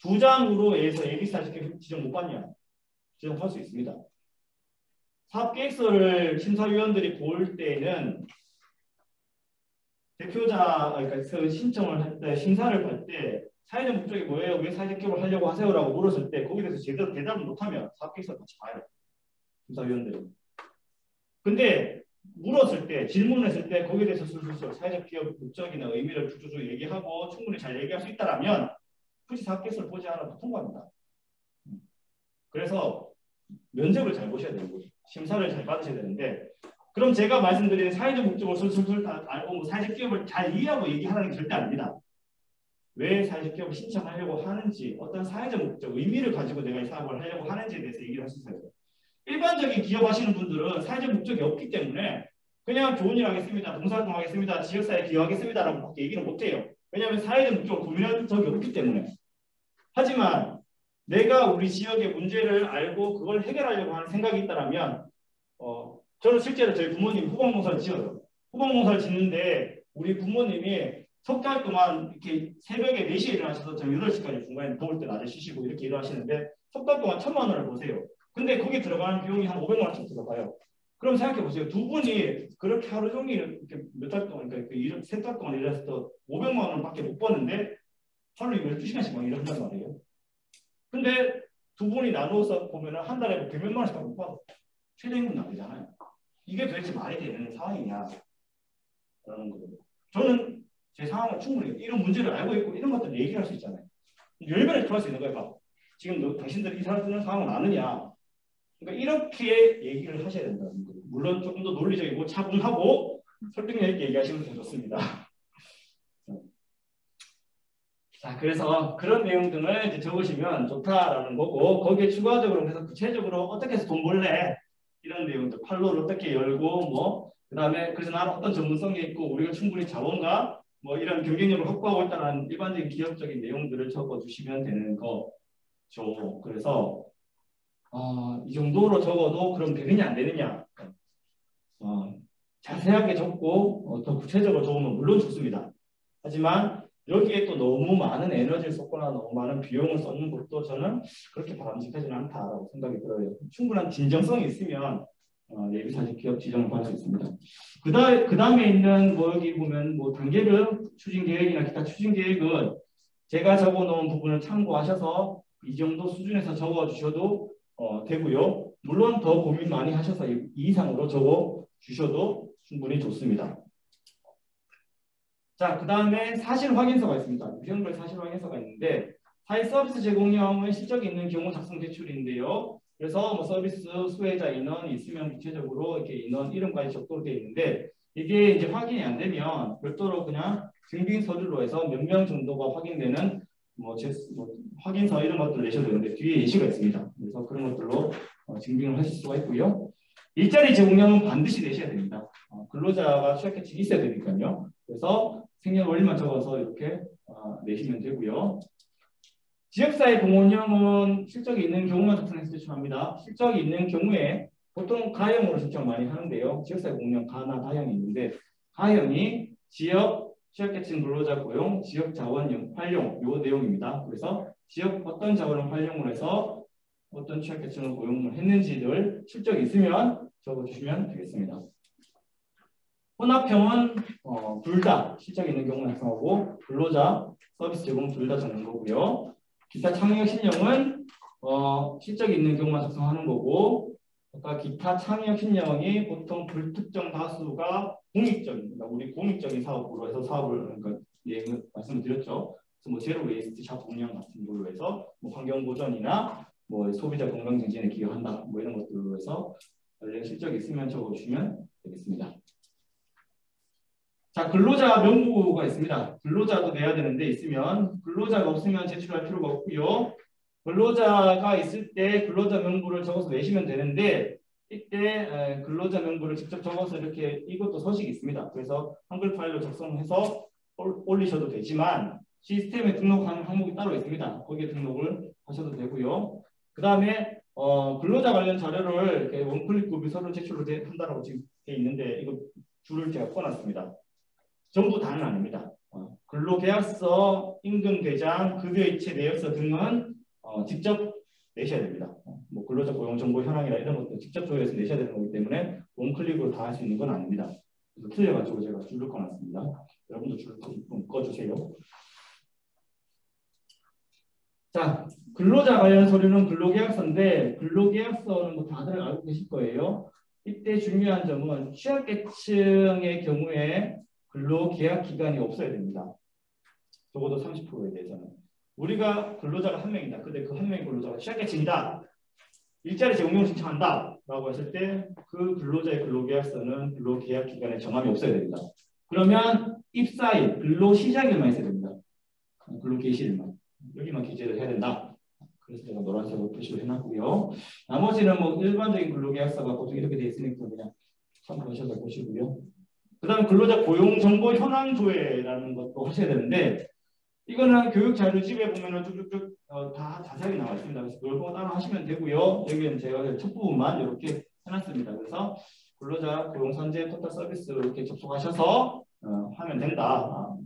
2장으로 해서 ABC 지정 못 받냐? 지정할 수 있습니다. 사업계획서를 심사위원들이 볼 때는 대표자, 그러니까 신청을 할 때, 심사를 할 때 사회적 목적이 뭐예요? 왜 사회적 기업을 하려고 하세요라고 물었을 때 거기에 대해서 제대로 대답을 못하면 사업계획서를 같이 봐요. 심사위원들은. 근데 물었을 때, 질문했을 때 거기에 대해서 술술 사회적 기업 목적이나 의미를 쭉쭉 얘기하고 충분히 잘 얘기할 수 있다면 굳이 사업계획서를 보지 않아도 통과합니다. 그래서 면접을 잘 보셔야 되는 거죠. 심사를 잘 받으셔야 되는데 그럼 제가 말씀드린 사회적 목적을 술술 다 알고 뭐 사회적 기업을 잘 이해하고 얘기하는 게 절대 아닙니다. 왜 사회적 기업을 신청하려고 하는지 어떤 사회적 목적, 의미를 가지고 내가 이 사업을 하려고 하는지에 대해서 얘기를 할 수 있어요. 일반적인 기업 하시는 분들은 사회적 목적이 없기 때문에 그냥 좋은 일 하겠습니다. 봉사활동 하겠습니다. 지역사회에 기여하겠습니다. 라고 밖에 얘기를 못해요. 왜냐하면 사회적 목적을 고민한 적이 없기 때문에. 하지만 내가 우리 지역의 문제를 알고 그걸 해결하려고 하는 생각이 있다면 저는 실제로 저희 부모님 후방농사를 지어요. 후방농사를 짓는데 우리 부모님이 석 달 동안 이렇게 새벽에 4시에 일어나셔서 저 8시까지 중간에 더울 때 낮에 쉬시고 이렇게 일하시는데 석 달 동안 1,000만 원을 보세요. 근데 거기 들어가는 비용이 한 500만 원쯤 들어가요. 그럼 생각해 보세요. 두 분이 그렇게 하루 종일 이렇게 몇 달 동안, 그러니까 3달 동안 일해서 500만 원밖에 못 버는데 하루에 12시간씩 막 일한단 말이에요. 근데 두 분이 나누어서 보면 한 달에 100몇만 원씩 못 받아. 최저임금 나오잖아요. 이게 도대체 말이 되는 상황이냐 라는 거거든요. 저는 제 상황을 충분히 이런 문제를 알고 있고 이런 것들 얘기할 수 있잖아요. 열변을 토할 수 있는 거예요. 봐. 지금 너 당신들이 이 사는 상황을 아느냐. 그러니까 이렇게 얘기를 하셔야 된다는 거예요. 물론 조금 더 논리적이고 차분하고 설득력 있게 얘기하시면 더 좋습니다. 자, 그래서 그런 내용 등을 이제 적으시면 좋다라는 거고 거기에 추가적으로 그래서 구체적으로 어떻게 해서 돈 벌래 이런 내용들 팔로를 어떻게 열고 뭐 그다음에 그래서 나는 어떤 전문성이 있고 우리가 충분히 자원과 뭐 이런 경쟁력을 확보하고 있다는 일반적인 기업적인 내용들을 적어주시면 되는 거죠. 그래서 이 정도로 적어도 그럼 되느냐 안 되느냐 자세하게 적고 더 구체적으로 적으면 물론 좋습니다. 하지만 여기에 또 너무 많은 에너지를 쏟거나 너무 많은 비용을 쏟는 것도 저는 그렇게 바람직하지는 않다라고 생각이 들어요. 충분한 진정성이 있으면 예비사직 기업 지정을 받을 수 있습니다. 그 다음에 있는 뭐 여기 보면 뭐 단계별 추진 계획이나 기타 추진 계획은 제가 적어 놓은 부분을 참고하셔서 이 정도 수준에서 적어 주셔도 되고요. 물론 더 고민 많이 하셔서 이 이상으로 적어 주셔도 충분히 좋습니다. 자, 그 다음에 사실 확인서가 있습니다. 유형별 사실 확인서가 있는데 사회 서비스 제공량은 실적이 있는 경우 작성 제출인데요. 그래서 뭐 서비스 수혜자 인원이 있으면 구체적으로 이렇게 인원 이름까지 적도록 되어 있는데 이게 이제 확인이 안 되면 별도로 그냥 증빙 서류로 해서 몇 명 정도가 확인되는 뭐 확인서 이런 것들 내셔도 되는데 뒤에 예시가 있습니다. 그래서 그런 것들로 증빙을 하실 수가 있고요. 일자리 제공량은 반드시 내셔야 됩니다. 근로자가 취약계층이 있어야 되니까요. 그래서 생년월일만 적어서 이렇게 내시면 되고요. 지역사회 공헌형은 실적이 있는 경우만 작성해서 제출합니다. 실적이 있는 경우에 보통 가형으로 신청 많이 하는데요. 지역사회 공헌형 가나 다형이 있는데 가형이 지역 취약계층 근로자 고용, 지역 자원 활용 요 내용입니다. 그래서 지역 어떤 자원을 활용을 해서 어떤 취약계층을 고용을 했는지를 실적이 있으면 적어주시면 되겠습니다. 혼합형은 둘 다 실적이 있는 경우만 작성하고 근로자, 서비스 제공 둘 다 적는 거고요. 기타 창의력 신형은 실적이 있는 경우만 작성하는 거고 아까 기타 창의력 신형이 보통 불특정 다수가 공익적입니다. 우리 공익적인 사업으로 해서 사업을 그러니까 예를 말씀을 드렸죠. 그래서 뭐 제로 웨이스트 샵 운영 같은 걸로 해서 뭐 환경 보전이나 뭐 소비자 건강 증진에 기여한다 뭐 이런 것들로 해서 관련 실적이 있으면 적어주시면 되겠습니다. 자, 근로자 명부가 있습니다. 근로자도 내야 되는데 있으면 근로자가 없으면 제출할 필요가 없고요. 근로자가 있을 때 근로자 명부를 적어서 내시면 되는데 이때 근로자 명부를 직접 적어서 이렇게 이것도 서식이 있습니다. 그래서 한글 파일로 작성해서 올리셔도 되지만 시스템에 등록하는 항목이 따로 있습니다. 거기에 등록을 하셔도 되고요. 그 다음에 근로자 관련 자료를 이렇게 원클릭 구비서로 제출한다라고 지금 돼 있는데 이거 줄을 제가 꺼놨습니다. 전부 다는 아닙니다. 근로계약서, 임금계장, 급여이체 내역서 등은 직접 내셔야 됩니다. 뭐 근로자 고용정보 현황이나 이런 것도 직접 조회해서 내셔야 되는 거기 때문에 원클릭으로 다 할 수 있는 건 아닙니다. 그래서 틀려가지고 제가 줄을 꺼놨습니다. 여러분도 줄을 좀 꺼주세요. 자, 근로자 관련 서류는 근로계약서인데 근로계약서는 뭐 다들 알고 계실 거예요. 이때 중요한 점은 취약계층의 경우에 근로계약 기간이 없어야 됩니다. 적어도 30%에 대해서는. 우리가 근로자가 한 명이다. 근데 그 한 명의 근로자가 취약계층이다. 일자리 제공용 신청한다. 라고 했을 때 그 근로자의 근로계약서는 근로계약 기간에 정함이 없어야 됩니다. 그러면 입사일, 근로시작일만 있어야 됩니다. 근로개시일만. 여기만 기재를 해야 된다. 그래서 제가 노란색으로 표시를 해놨고요. 나머지는 뭐 일반적인 근로계약서가 보통 이렇게 되어 있으니까 그냥 참고하셔서 보시고요. 그 다음 근로자 고용정보 현황 조회라는 것도 하셔야 되는데 이거는 교육자료집에 보면은 쭉쭉쭉 다 자세하게 나와 있습니다. 그래서 그걸 보고 따로 하시면 되고요. 여기는 제가 첫 부분만 이렇게 해놨습니다. 그래서 근로자 고용산재 토탈 서비스 이렇게 접속하셔서 하면 된다.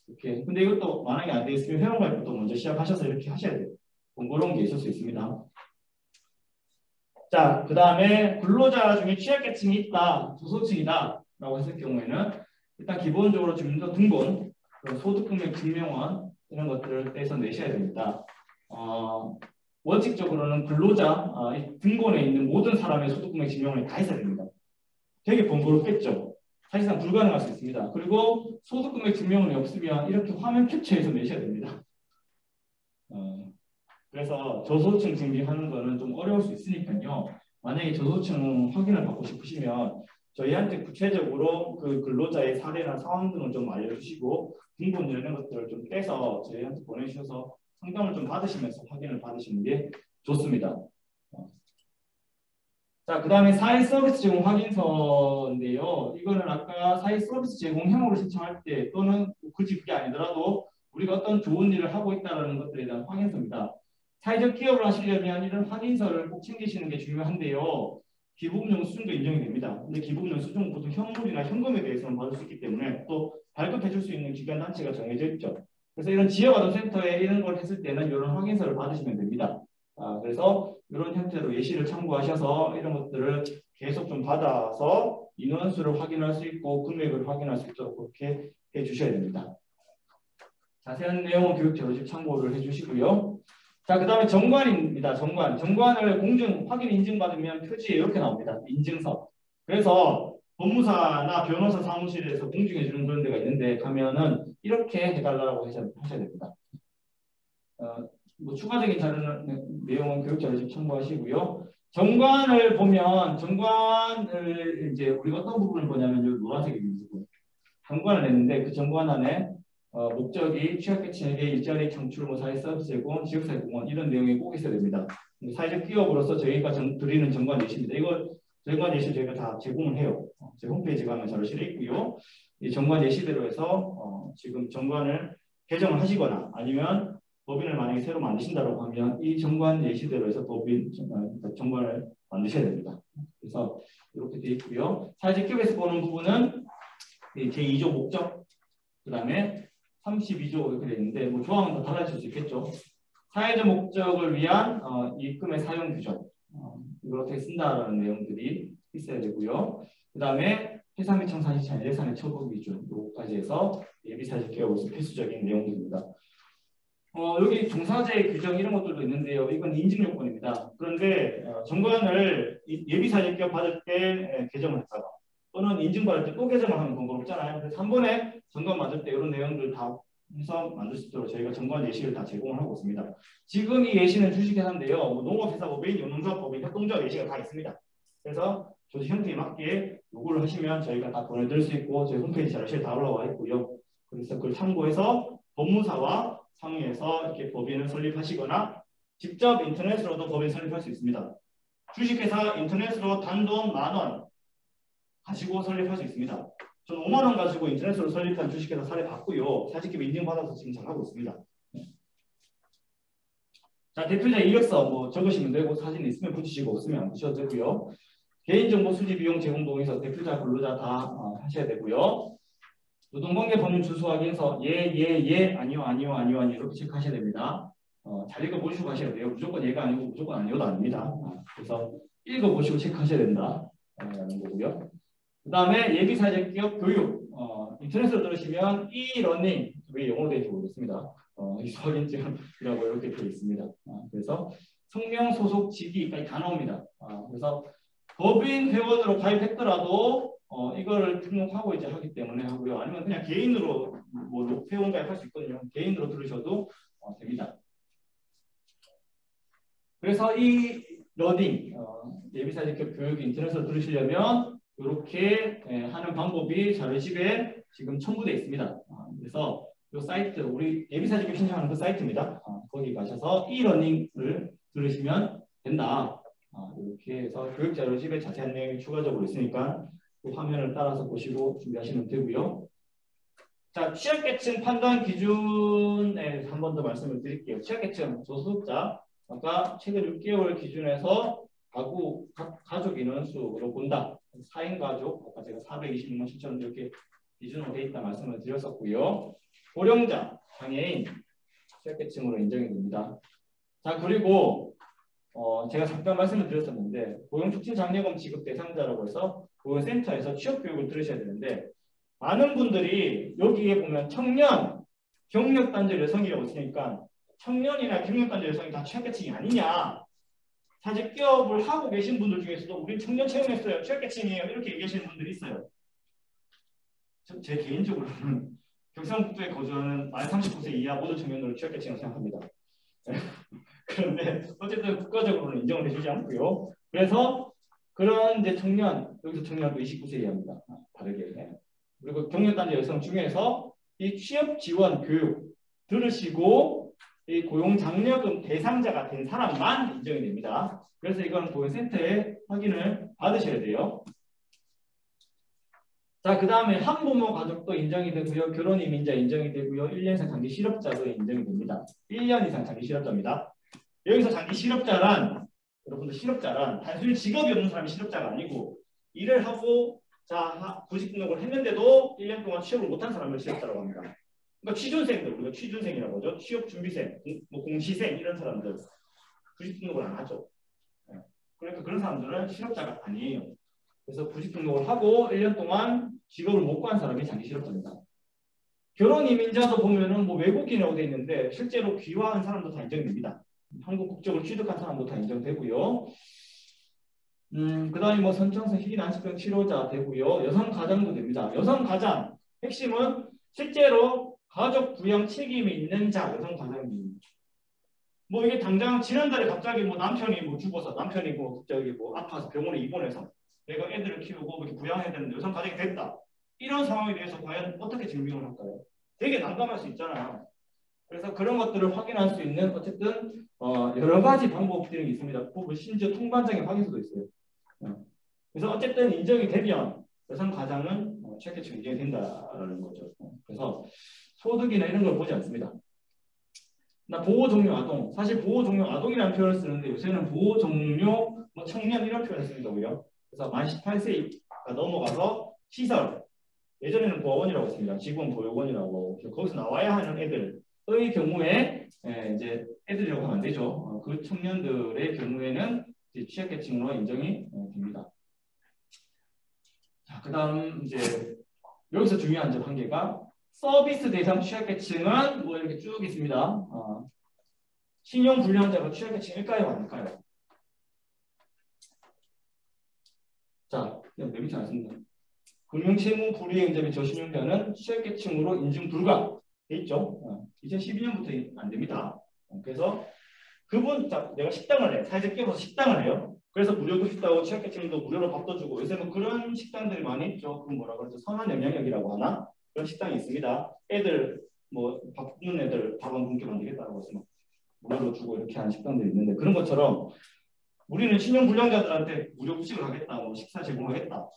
이렇게. 근데 이것도 만약에 안 되어 있으면 회원가입부터 먼저 시작하셔서 이렇게 하셔야 돼요. 번거로운 게 있을 수 있습니다. 자, 그 다음에 근로자 중에 취약계층이 있다, 저소득층이다 라고 했을 경우에는 일단 기본적으로 주민등본, 소득금액 증명원 이런 것들을 떼서 내셔야 됩니다. 원칙적으로는 근로자 등본에 있는 모든 사람의 소득금액 증명원이 다 있어야 됩니다. 되게 번거롭겠죠. 사실상 불가능할 수 있습니다. 그리고 소득금액 증명원이 없으면 이렇게 화면 캡처해서 내셔야 됩니다. 그래서 저소득층 증빙하는 거는 좀 어려울 수 있으니까요. 만약에 저소득층 확인을 받고 싶으시면 저희한테 구체적으로 그 근로자의 사례나 상황 등을 좀 알려주시고 등본 이런 것들을 좀 떼서 저희한테 보내주셔서 상담을 좀 받으시면서 확인을 받으시는 게 좋습니다. 자, 그 다음에 사회 서비스 제공 확인서인데요. 이거는 아까 사회 서비스 제공 행호를 신청할 때 또는 굳이 그게 아니더라도 우리가 어떤 좋은 일을 하고 있다는 것들에 대한 확인서입니다. 사회적 기업을 하시려면 이런 확인서를 꼭 챙기시는 게 중요한데요. 기부금융 수준도 인정이 됩니다. 근데 기부금융 수준은 보통 현물이나 현금에 대해서는 받을 수 있기 때문에 또 발급해 줄 수 있는 기관 단체가 정해져 있죠. 그래서 이런 지역아동센터에 이런 걸 했을 때는 이런 확인서를 받으시면 됩니다. 그래서 이런 형태로 예시를 참고하셔서 이런 것들을 계속 좀 받아서 인원수를 확인할 수 있고 금액을 확인할 수 있도록 그렇게 해주셔야 됩니다. 자세한 내용은 교육자료집 참고를 해주시고요. 자, 그 다음에 정관입니다. 정관을 공증, 확인 인증받으면 표지에 이렇게 나옵니다. 인증서. 그래서 법무사나 변호사 사무실에서 공증해주는 그런 데가 있는데 가면은 이렇게 해달라고 하셔야 됩니다. 뭐 추가적인 자료는 내용은 교육자료집 참고하시고요. 정관을 보면 정관을 이제 우리가 어떤 부분을 보냐면 여기 노란색이 있고 정관을 냈는데 그 정관 안에 목적이 취약계층에게 일자리 창출, 뭐 사회 서비스 제공, 지역사회 공헌 이런 내용이 꼭 있어야 됩니다. 사회적 기업으로서 저희가 드리는 정관 예시입니다. 이거 정관 예시 저희가 다 제공을 해요. 제 홈페이지 가면 자료 실에 있고요. 이 정관 예시대로 해서 지금 정관을 개정을 하시거나 아니면 법인을 만약에 새로 만드신다고 하면 이 정관 예시대로 해서 정관을 만드셔야 됩니다. 그래서 이렇게 되어 있고요. 사회적 기업에서 보는 부분은 제2조 목적, 그 다음에 32조 이렇게 되어 있는데 뭐 조항은 더 달라질 수 있겠죠. 사회적 목적을 위한 입금의 사용 규정, 이걸 어떻게 쓴다라는 내용들이 있어야 되고요. 그 다음에 회사 및 청산 시장 예산의 처분 기준 요까지 해서 예비 사회적 기업으로서 필수적인 내용들입니다. 여기 종사자의 규정 이런 것들도 있는데요. 이건 인증 요건입니다. 그런데 정관을 예비 사회적 기업 받을 때 개정을 했다가 또는 인증받을 때 또 개정을 하면 번거롭잖아요. 그래서 한 번에 정관 만들 때 이런 내용들 다 해서 만들 수 있도록 저희가 정관 예시를 다 제공을 하고 있습니다. 지금 이 예시는 주식회사인데요. 뭐 농업회사법인, 연농조합법인, 협동조합 예시가 다 있습니다. 그래서 조직 형태에 맞게 요구를 하시면 저희가 다 보내드릴 수 있고 저희 홈페이지 자료실에 다 올라와 있고요. 그래서 그걸 참고해서 법무사와 상의해서 이렇게 법인을 설립하시거나 직접 인터넷으로도 법인 설립할 수 있습니다. 주식회사 인터넷으로 단돈 10,000원 가지고 설립할 수 있습니다. 저는 5만 원 가지고 인터넷으로 설립한 주식회사 사례 봤고요. 사직기업 인증받아서 지금 잘 하고 있습니다. 자, 대표자 이력서 뭐 적으시면 되고 사진 있으면 붙이시고 없으면 안 붙여도 되고요. 개인정보 수집 이용 제공 동의서 대표자 근로자 다 하셔야 되고요. 노동관계 법률 준수 확인서 예 아니요 이렇게 체크하셔야 됩니다. 잘 읽어보시고 하셔야 돼요. 무조건 예가 아니고 무조건 아니요도 아닙니다. 그래서 읽어보시고 체크하셔야 된다 라는 거고요. 그 다음에 예비사회적 기업 교육 인터넷으로 들으시면 e-러닝 왜 영어로 되어 있는지 모르겠습니다. 이수확인증이라고 이렇게 되어 있습니다. 그래서 성명 소속 직위까지 다 나옵니다. 그래서 법인 회원으로 가입했더라도 이거를 등록하고 이제 하기 때문에 하고요. 아니면 그냥 개인으로 뭐 회원 가입할 수 있거든요. 개인으로 들으셔도 됩니다. 그래서 이 러닝 예비사회적 교육 인터넷으로 들으시려면 이렇게 하는 방법이 자료집에 지금 첨부되어 있습니다. 그래서 이 사이트 우리 예비사회적 신청하는 그 사이트입니다. 거기 가셔서 e-러닝을 들으시면 된다. 이렇게 해서 교육 자료집에 자세한 내용이 추가적으로 있으니까 그 화면을 따라서 보시고 준비하시면 되고요. 자, 취약계층 판단 기준에 한 번 더 말씀을 드릴게요. 취약계층 소득자 아까 최근 6개월 기준에서 가족 인원수로 본다. 4인 가족 아까 제가 426만 7천 이렇게 기준으로 돼 있다 말씀을 드렸었고요. 고령자, 장애인 취약계층으로 인정이 됩니다. 자, 그리고 제가 잠깐 말씀을 드렸었는데 고용촉진장려금 지급 대상자라고 해서 고용센터에서 취업교육을 들으셔야 되는데 많은 분들이 여기에 보면 청년, 경력단절 여성이라고 있으니까 청년이나 경력단절 여성이 다 취약계층이 아니냐. 사실 기업을 하고 계신 분들 중에서도 우리 청년 채용했어요. 취약계층이에요. 이렇게 얘기하시는 분들이 있어요. 제 개인적으로는 경상북도에 거주하는 만 39세 이하 모든 청년들을 취약계층이라고 생각합니다. 그런데 어쨌든 국가적으로는 인정을 해주지 않고요. 그래서 그런 이제 청년, 여기서 청년도 29세 이하입니다. 다르게. 그리고 경력단절 여성 중에서 이 취업 지원 교육 들으시고 이 고용장려금 대상자가 된 사람만 인정이 됩니다. 그래서 이건 고용센터에 확인을 받으셔야 돼요. 자, 그 다음에 한부모 가족도 인정이 되고요. 결혼 이민자 인정이 되고요. 1년 이상 장기 실업자도 인정이 됩니다. 1년 이상 장기 실업자입니다. 여기서 장기 실업자란 여러분들 실업자란 단순히 직업이 없는 사람이 실업자가 아니고 일을 하고 구직 등록을 했는데도 1년 동안 취업을 못한 사람을 실업자라고 합니다. 그러니까 취준생들 우리가 취준생이라고 하죠. 취업 준비생, 공시생 이런 사람들 구직 등록을 안 하죠. 그러니까 그런 사람들은 실업자가 아니에요. 그래서 구직 등록을 하고 1년 동안 직업을 못 구한 사람이 장기 실업자입니다. 결혼 이민자도 보면은 뭐 외국인이라고 되어 있는데 실제로 귀화한 사람도 다 인정됩니다. 한국 국적을 취득한 사람도 다 인정되고요. 그 다음에 뭐 선천성 희귀 난치병 치료자 되고요. 여성 가장도 됩니다. 여성 가장 핵심은 실제로 가족 부양 책임이 있는 자 여성 가장입니다. 뭐 이게 당장 지난달에 갑자기 뭐 남편이 뭐 죽어서 남편이 뭐 갑자기 뭐 아파서 병원에 입원해서 내가 애들을 키우고 이렇게 부양해야 되는데 여성 가정이 됐다. 이런 상황에 대해서 과연 어떻게 증명을 할까요? 되게 난감할 수 있잖아요. 그래서 그런 것들을 확인할 수 있는 어쨌든 여러 가지 방법들이 있습니다. 심지어 통관장의 확인서도 있어요. 그래서 어쨌든 인정이 되면 여성 가장은 취약계층 인정이 된다라는 거죠. 그래서 소득이나 이런 걸 보지 않습니다. 보호 종료 아동. 사실 보호 종료 아동이라는 표현을 쓰는데 요새는 보호 종료 뭐 청년 이런 표현을 쓰는 거고요. 그래서 만 18세가 넘어가서 시설. 예전에는 보호원이라고 했습니다. 직원 보호원이라고. 거기서 나와야 하는 애들의 경우에 이제 애들이라고 하면 안 되죠. 그 청년들의 경우에는 이제 취약계층으로 인정이 됩니다. 자, 그다음 이제 여기서 중요한 점 한 개가 서비스 대상 취약계층은 뭐 이렇게 쭉 있습니다. 신용불량자가 취약계층일까요, 아닐까요? 자, 그냥 맨 밑에 나왔습니다. 금융채무불이행자 및 저신용자는 취약계층으로 인증 불가 돼 있죠. 2012년부터 안 됩니다. 그래서 그분, 내가 식당을 해. 사회적 기업에서 식당을 해요. 그래서 무료도 식당하고 취약계층도 무료로 밥도 주고 요새는 그런 식당들이 많이 있죠. 그 뭐라 그러죠? 선한 영향력이라고 하나? 그런 식당이 있습니다. 애들 뭐 밥 굶는 애들 밥 안 굶게 만들겠다고 해서 무료로 주고 이렇게 하는 식당들이 있는데 그런 것처럼 우리는 신용불량자들한테 무료 후식을 하겠다, 뭐 식사 제공하겠다.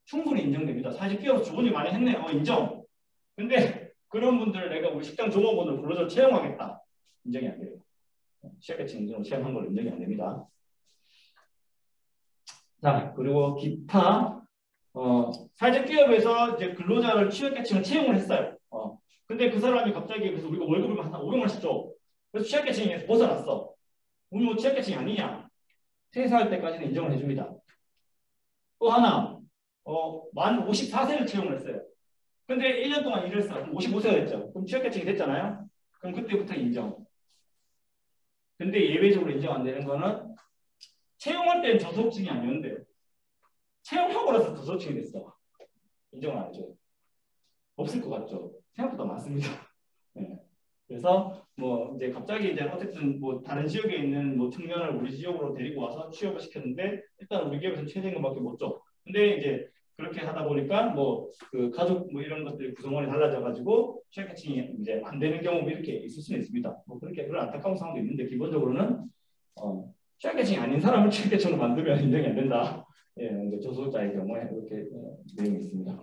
충분히 인정됩니다. 사실 끼어서 주문이 많이 했네. 인정. 근데 그런 분들 내가 우리 식당 종업원으로 불러서 채용하겠다. 인정이 안 돼요. 취약계층 인정으로 채용한 걸 인정이 안 됩니다. 자, 그리고 기타 사회적 기업에서 이제 근로자를 취약계층을 채용을 했어요. 근데 그 사람이 갑자기 그래서 우리가 월급을 한 500만원씩 줘. 그래서 취약계층에서 벗어났어. 우리 뭐 취약계층이 아니냐? 퇴사할 때까지는 인정을 해줍니다. 또 하나, 만 54세를 채용을 했어요. 근데 1년 동안 일을 했어. 55세가 됐죠. 그럼 취약계층이 됐잖아요. 그럼 그때부터 인정. 근데 예외적으로 인정 안 되는 거는 채용할 때는 저소득층이 아니었는데요. 채용하고 나서 저소득층이 됐어. 인정을 안 해줘요. 없을 것 같죠. 생각보다 많습니다. 네. 그래서 뭐 이제 갑자기 이제 어쨌든 뭐 다른 지역에 있는 뭐 청년을 우리 지역으로 데리고 와서 취업을 시켰는데 일단 우리 기업에서 최저임금밖에 못 줘. 근데 이제 그렇게 하다 보니까 뭐 그 가족 뭐 이런 것들 구성원이 달라져가지고 취약계층이 이제 안 되는 경우 이렇게 있을 수는 있습니다. 뭐 그렇게 그런 안타까운 상황도 있는데 기본적으로는 취약계층이 아닌 사람을 취약계층으로 만들면 인정이 안 된다. 예, 이제 저소득자의 경우에 이렇게 내용이 있습니다.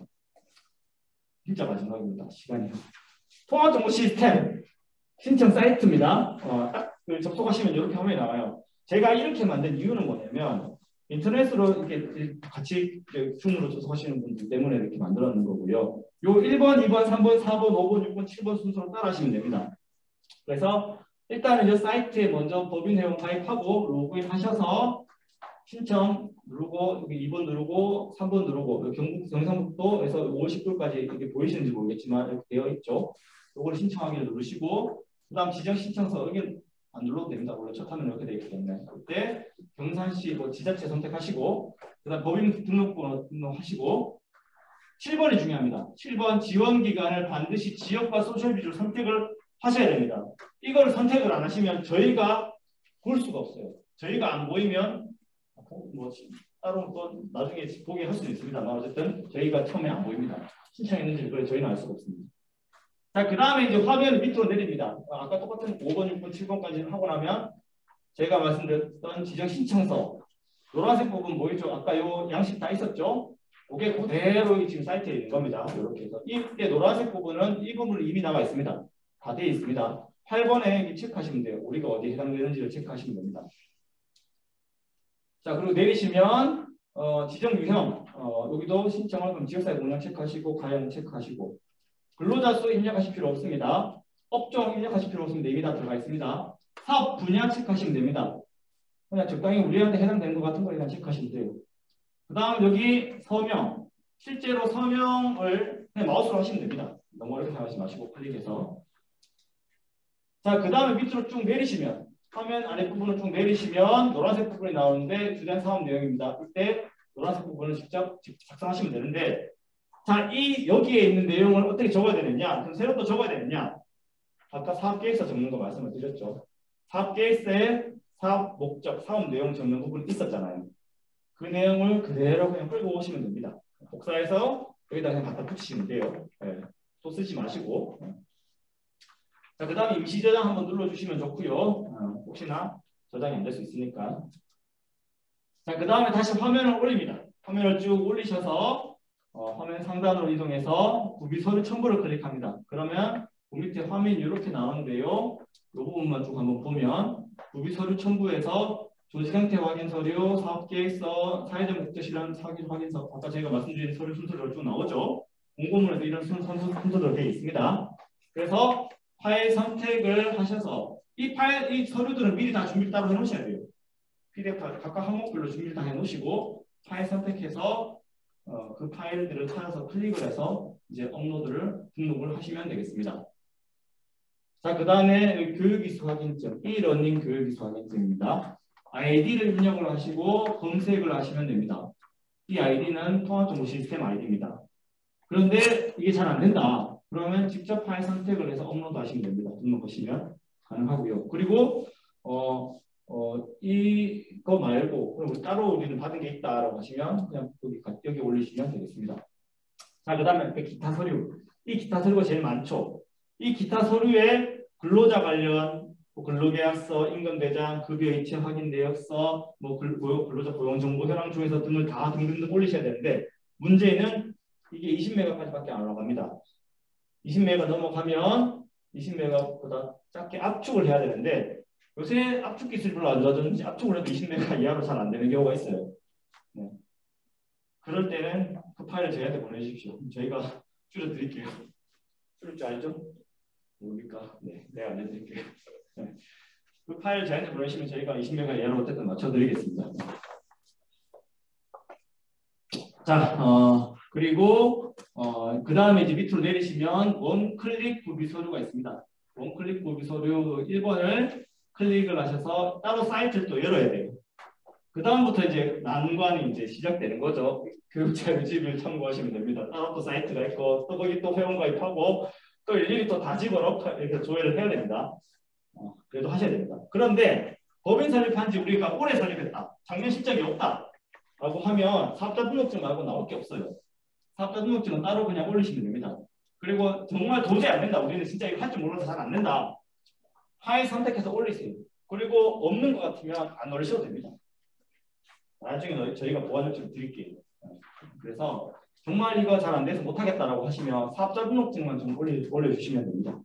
진짜 마지막입니다. 시간이요. 통합정보 시스템 신청 사이트입니다. 딱 접속하시면 이렇게 화면이 나와요. 제가 이렇게 만든 이유는 뭐냐면 인터넷으로 이렇게 같이 줌으로 접속하시는 분들 때문에 이렇게 만들었는 거고요. 요 1번, 2번, 3번, 4번, 5번, 6번, 7번 순서로 따라 하시면 됩니다. 그래서 일단은 이 사이트에 먼저 법인 회원 가입하고 로그인 하셔서 신청 누르고 여기 2번 누르고 3번 누르고 경상북도에서 5월 19일까지 이렇게 보이시는지 모르겠지만 이렇게 되어 있죠. 이걸 신청하기를 누르시고 그다음 지정 신청서 의견 안 눌러도 됩니다. 원래 첫 화면 이렇게 되어 있기 때문에 그때 경산시 뭐 지자체 선택하시고 그다음 법인 등록번호 등록하시고 7번이 중요합니다. 7번 지원 기간을 반드시 지역과 소셜비주를 선택을 하셔야 됩니다. 이걸 선택을 안 하시면 저희가 볼 수가 없어요. 저희가 안 보이면 뭐 따로 또 나중에 보게 할 수도 있습니다만 어쨌든 저희가 처음에 안 보입니다. 신청했는지 그걸 저희는 알 수가 없습니다. 자, 그 다음에 이제 화면을 밑으로 내립니다. 아까 똑같은 5번, 6번, 7번까지 하고 나면 제가 말씀드렸던 지정 신청서 노란색 부분 보이죠? 아까 요 양식 다 있었죠? 그게 그대로 지금 사이트에 있는 겁니다. 이렇게 해서 이때 노란색 부분은 이 부분은 이미 나와 있습니다. 다 되어 있습니다. 8번에 체크하시면 돼요. 우리가 어디에 해당되는지를 체크하시면 됩니다. 자, 그리고 내리시면 지정 유형 여기도 신청을 그럼 지역사회 운영 체크하시고 가형 체크하시고 근로자 수 입력하실 필요 없습니다. 업종 입력하실 필요 없습니다. 이미 다 들어가 있습니다. 사업 분야 체크하시면 됩니다. 그냥 적당히 우리한테 해당되는 것 같은 거 그냥 체크하시면 돼요. 그 다음 여기 서명 실제로 서명을 그냥 마우스로 하시면 됩니다. 너무 어렵게 생각하지 마시고 클릭해서 자, 그 다음에 밑으로 쭉 내리시면 화면 아래 부분을 쭉 내리시면 노란색 부분이 나오는데 주된 사업 내용입니다. 이때 노란색 부분을 직접 작성하시면 되는데 자, 여기에 있는 내용을 어떻게 적어야 되느냐? 그럼 새로 또 적어야 되느냐? 아까 사업계획서 적는 거 말씀을 드렸죠. 사업계획서에 사업 목적, 사업 내용 적는 부분이 있었잖아요. 그 내용을 그대로 그냥 끌고 오시면 됩니다. 복사해서 여기다 그냥 갖다 붙이시면 돼요. 네. 또 쓰지 마시고. 자, 그 다음에 임시 저장 한번 눌러주시면 좋고요. 혹시나 저장이 안 될 수 있으니까. 자, 그 다음에 다시 화면을 올립니다. 화면을 쭉 올리셔서 화면 상단으로 이동해서 구비 서류 첨부를 클릭합니다. 그러면 그 밑에 화면이 이렇게 나오는데요. 이 부분만 쭉 한번 보면 구비 서류 첨부에서 조직 형태 확인 서류, 사업계획서, 사회적 목적 실현 사기 확인서 아까 제가 말씀드린 서류 순서대로 쭉 나오죠. 공고문에도 이런 순서대로 되어 있습니다. 그래서 파일 선택을 하셔서 이 서류들은 미리 다 준비를 따로 해놓으셔야 돼요. PDF 각각 항목별로 준비를 다 해놓으시고 파일 선택해서 그 파일들을 찾아서 클릭을 해서 이제 업로드를 등록을 하시면 되겠습니다. 자, 그 다음에 교육이수 확인증, e-러닝 교육이수 확인증입니다. 아이디를 입력을 하시고 검색을 하시면 됩니다. 이 아이디는 통합정보 시스템 아이디입니다. 그런데 이게 잘 안 된다. 그러면 직접 파일 선택을 해서 업로드 하시면 됩니다. 등록하시면 가능하고요. 그리고 이거 말고 그리고 따로 우리는 받은 게 있다라고 하시면 그냥 여기 올리시면 되겠습니다. 자, 그 다음에 기타 서류. 이 기타 서류가 제일 많죠. 이 기타 서류에 근로자 관련 뭐 근로계약서, 임금대장, 급여이체 확인 내역서, 뭐 근로자 고용정보 현황 중에서 등을 다 등등등 올리셔야 되는데 문제는 이게 20메가까지밖에 안 올라갑니다. 20메가 넘어가면 20메가보다 작게 압축을 해야 되는데 요새 압축 기술이 별로 안 좋아졌는지 압축을 해도 20메가 이하로 잘 안 되는 경우가 있어요. 네. 그럴 때는 그 파일을 저희한테 보내주십시오. 저희가 줄여드릴게요. 줄일 줄 알죠? 뭡니까? 네, 내가 알려드릴게요. 네. 그 파일 저희한테 보내시면 저희가 20메가 이하로 어쨌든 맞춰드리겠습니다. 자, 그리고 그 다음에 이제 밑으로 내리시면 원클릭 구비 서류가 있습니다. 원클릭 구비 서류 1번을 클릭을 하셔서 따로 사이트를 또 열어야 돼요. 그 다음부터 이제 난관이 이제 시작되는 거죠. 교육자 유지비를 참고하시면 됩니다. 따로 또 사이트가 있고 또 거기 또 회원가입하고 또 일일이 또 다 집어넣고 이렇게 조회를 해야 됩니다. 그래도 하셔야 됩니다. 그런데 법인 설립한 지 우리가 올해 설립했다. 작년 실적이 없다. 라고 하면 사업자 등록증 말고 나올 게 없어요. 사업자 등록증은 따로 그냥 올리시면 됩니다. 그리고 정말 도저히 안 된다. 우리는 진짜 이거 할 줄 몰라서 잘 안 된다. 파일 선택해서 올리세요. 그리고 없는 것 같으면 안 올리셔도 됩니다. 나중에 저희가 보완을 좀 드릴게요. 그래서 정말 이거 잘 안 돼서 못하겠다라고 하시면 사업자 등록증만 좀 올려주시면 됩니다.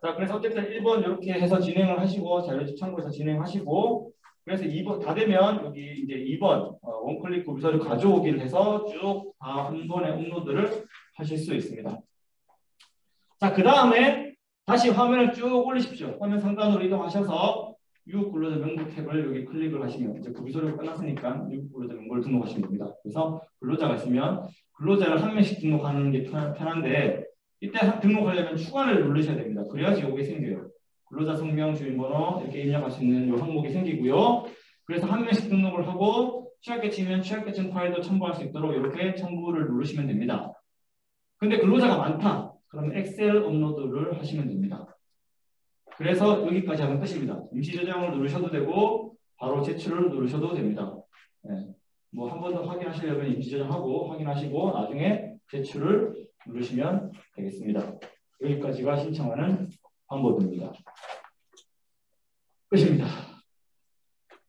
자, 그래서 어쨌든 1번 이렇게 해서 진행을 하시고 자료집 참고해서 진행하시고 그래서 2번 다 되면 여기 이제 2번 원클릭 구비 서류 가져오기를 해서 쭉 다 한 번에 업로드를 하실 수 있습니다. 자, 그 다음에 다시 화면을 쭉 올리십시오. 화면 상단으로 이동하셔서 유급 근로자 명부 탭을 여기 클릭을 하시면 이제 구비 서류가 끝났으니까 유급 근로자 명부를 등록하시면 됩니다. 그래서 근로자가 있으면 근로자를 한 명씩 등록하는 게 편한데 이때 등록하려면 추가를 누르셔야 됩니다. 그래야지 여기 생겨요. 근로자 성명, 주민번호 이렇게 입력할 수 있는 이 항목이 생기고요. 그래서 한 명씩 등록을 하고 취약계층이면 취약계층 파일도 첨부할 수 있도록 이렇게 첨부를 누르시면 됩니다. 근데 근로자가 많다. 그러면 엑셀 업로드를 하시면 됩니다. 그래서 여기까지 하면 끝입니다. 임시 저장을 누르셔도 되고 바로 제출을 누르셔도 됩니다. 네. 뭐 한 번 더 확인하시려면 임시 저장하고 확인하시고 나중에 제출을 누르시면 되겠습니다. 여기까지가 신청하는 방법입니다. 끝입니다.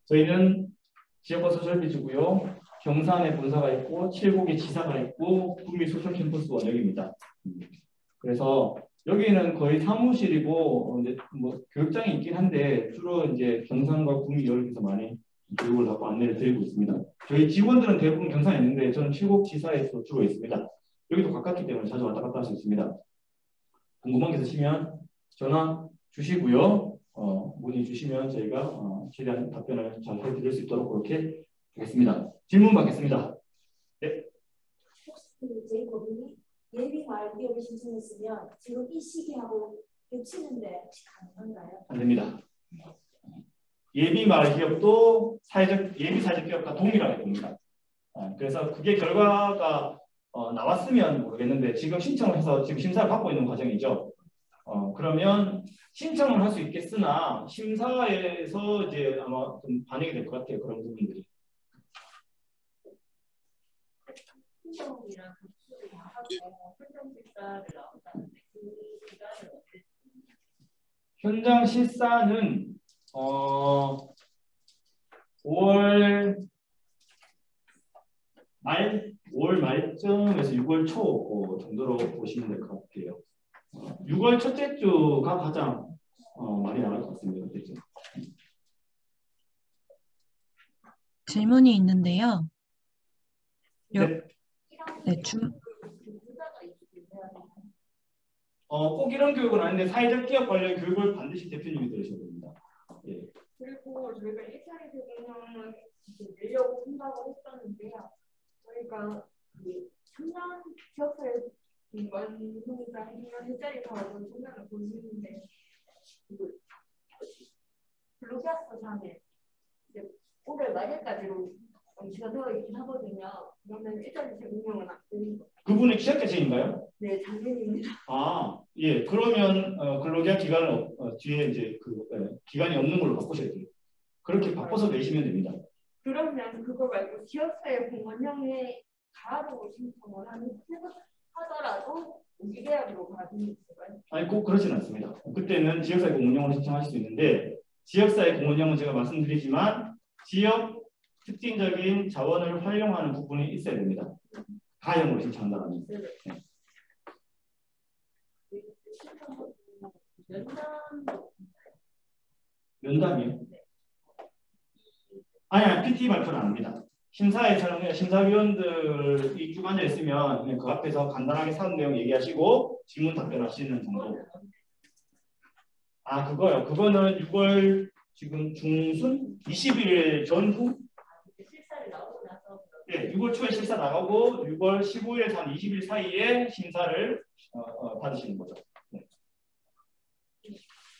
저희는 지역과 소셜비주고요. 경산에 본사가 있고 칠곡에 지사가 있고 구미 소셜캠퍼스 원역입니다. 그래서 여기는 거의 사무실이고 이제 뭐 교육장이 있긴 한데 주로 이제 경산과 구미 여기서 많이 교육을 하고 안내를 드리고 있습니다. 저희 직원들은 대부분 경산에 있는데 저는 칠곡 지사에서 주로 있습니다. 여기도 가깝기 때문에 자주 왔다 갔다 할 수 있습니다. 궁금한 게 있으시면 전화 주시고요. 문의 주시면 저희가 최대한 답변을 잘 해드릴 수 있도록 그렇게 하겠습니다. 질문 받겠습니다. 네. 혹시 저희 법인이 예비 마을 기업을 신청했으면 지금 이 시기하고 겹치는데 혹시 가능한가요? 안 됩니다. 예비 마을 기업도 예비 사회적 기업과 동일하게 됩니다. 그래서 그게 결과가 나왔으면 모르겠는데 지금 신청을 해서 지금 심사를 받고 있는 과정이죠. 그러면 신청을 할 수 있겠으나 심사에서 이제 아마 좀 반영이 될 것 같아요. 그런 부분들이. 신청이랑 접수를 다 하고 현장 실사를 나온다는데 그 기간은 어떻게? 현장 실사는 5월 말쯤에서 6월 초 정도로 보시면 될 것 같아요. 6월 첫째 주가 가장 많이 나갈 것 같습니다. 그때쯤. 질문이 있는데요. 네. 꼭 이런 교육은 아닌데 사회적 기업 관련 교육을 반드시 대표님이 들으셔야 됩니다. 예. 그리고 저희가 1차례 적용을 내려고 생각을 했었는데요. 저희가 그 3년 기업사에 원동자 아니면 일자리 사업은 성향을 보시는데 블루캐스터상에 이제 올해 말일까지로 시간 되어 있긴 하거든요. 그러면 일자리 제공료는 안 되는 거예요. 그분의 취약계층인가요? 네, 작년입니다. 아, 예. 그러면 근로계약 기간을 뒤에 이제 기간이 없는 걸로 바꾸셔야 돼요. 그렇게 바꿔서 내시면 됩니다. 그러면 그거 말고 기업사의 공원형에 가로로 신청을 하는 하더라도 무기계약으로 가는 게 있어요. 아니 꼭 그렇지는 않습니다. 그때는 지역사회 공무원령을 신청하실 수 있는데 지역사회 공무원령은 제가 말씀드리지만 지역 특징적인 자원을 활용하는 부분이 있어야 됩니다. 가형으로 신청한다면. 네. 면담이요? 아니, PT 발표는 안 합니다. 심사에서는 심사위원들이 쭉 앉아 있으면 그냥 그 앞에서 간단하게 사업 내용 얘기하시고 질문 답변하시는 정도. 아, 그거요. 그거는 6월 지금 중순 20일 전후. 실사를 나오고 나서. 네, 6월 초에 실사 나가고 6월 15일에서 한 20일 사이에 심사를 받으시는 거죠. 네.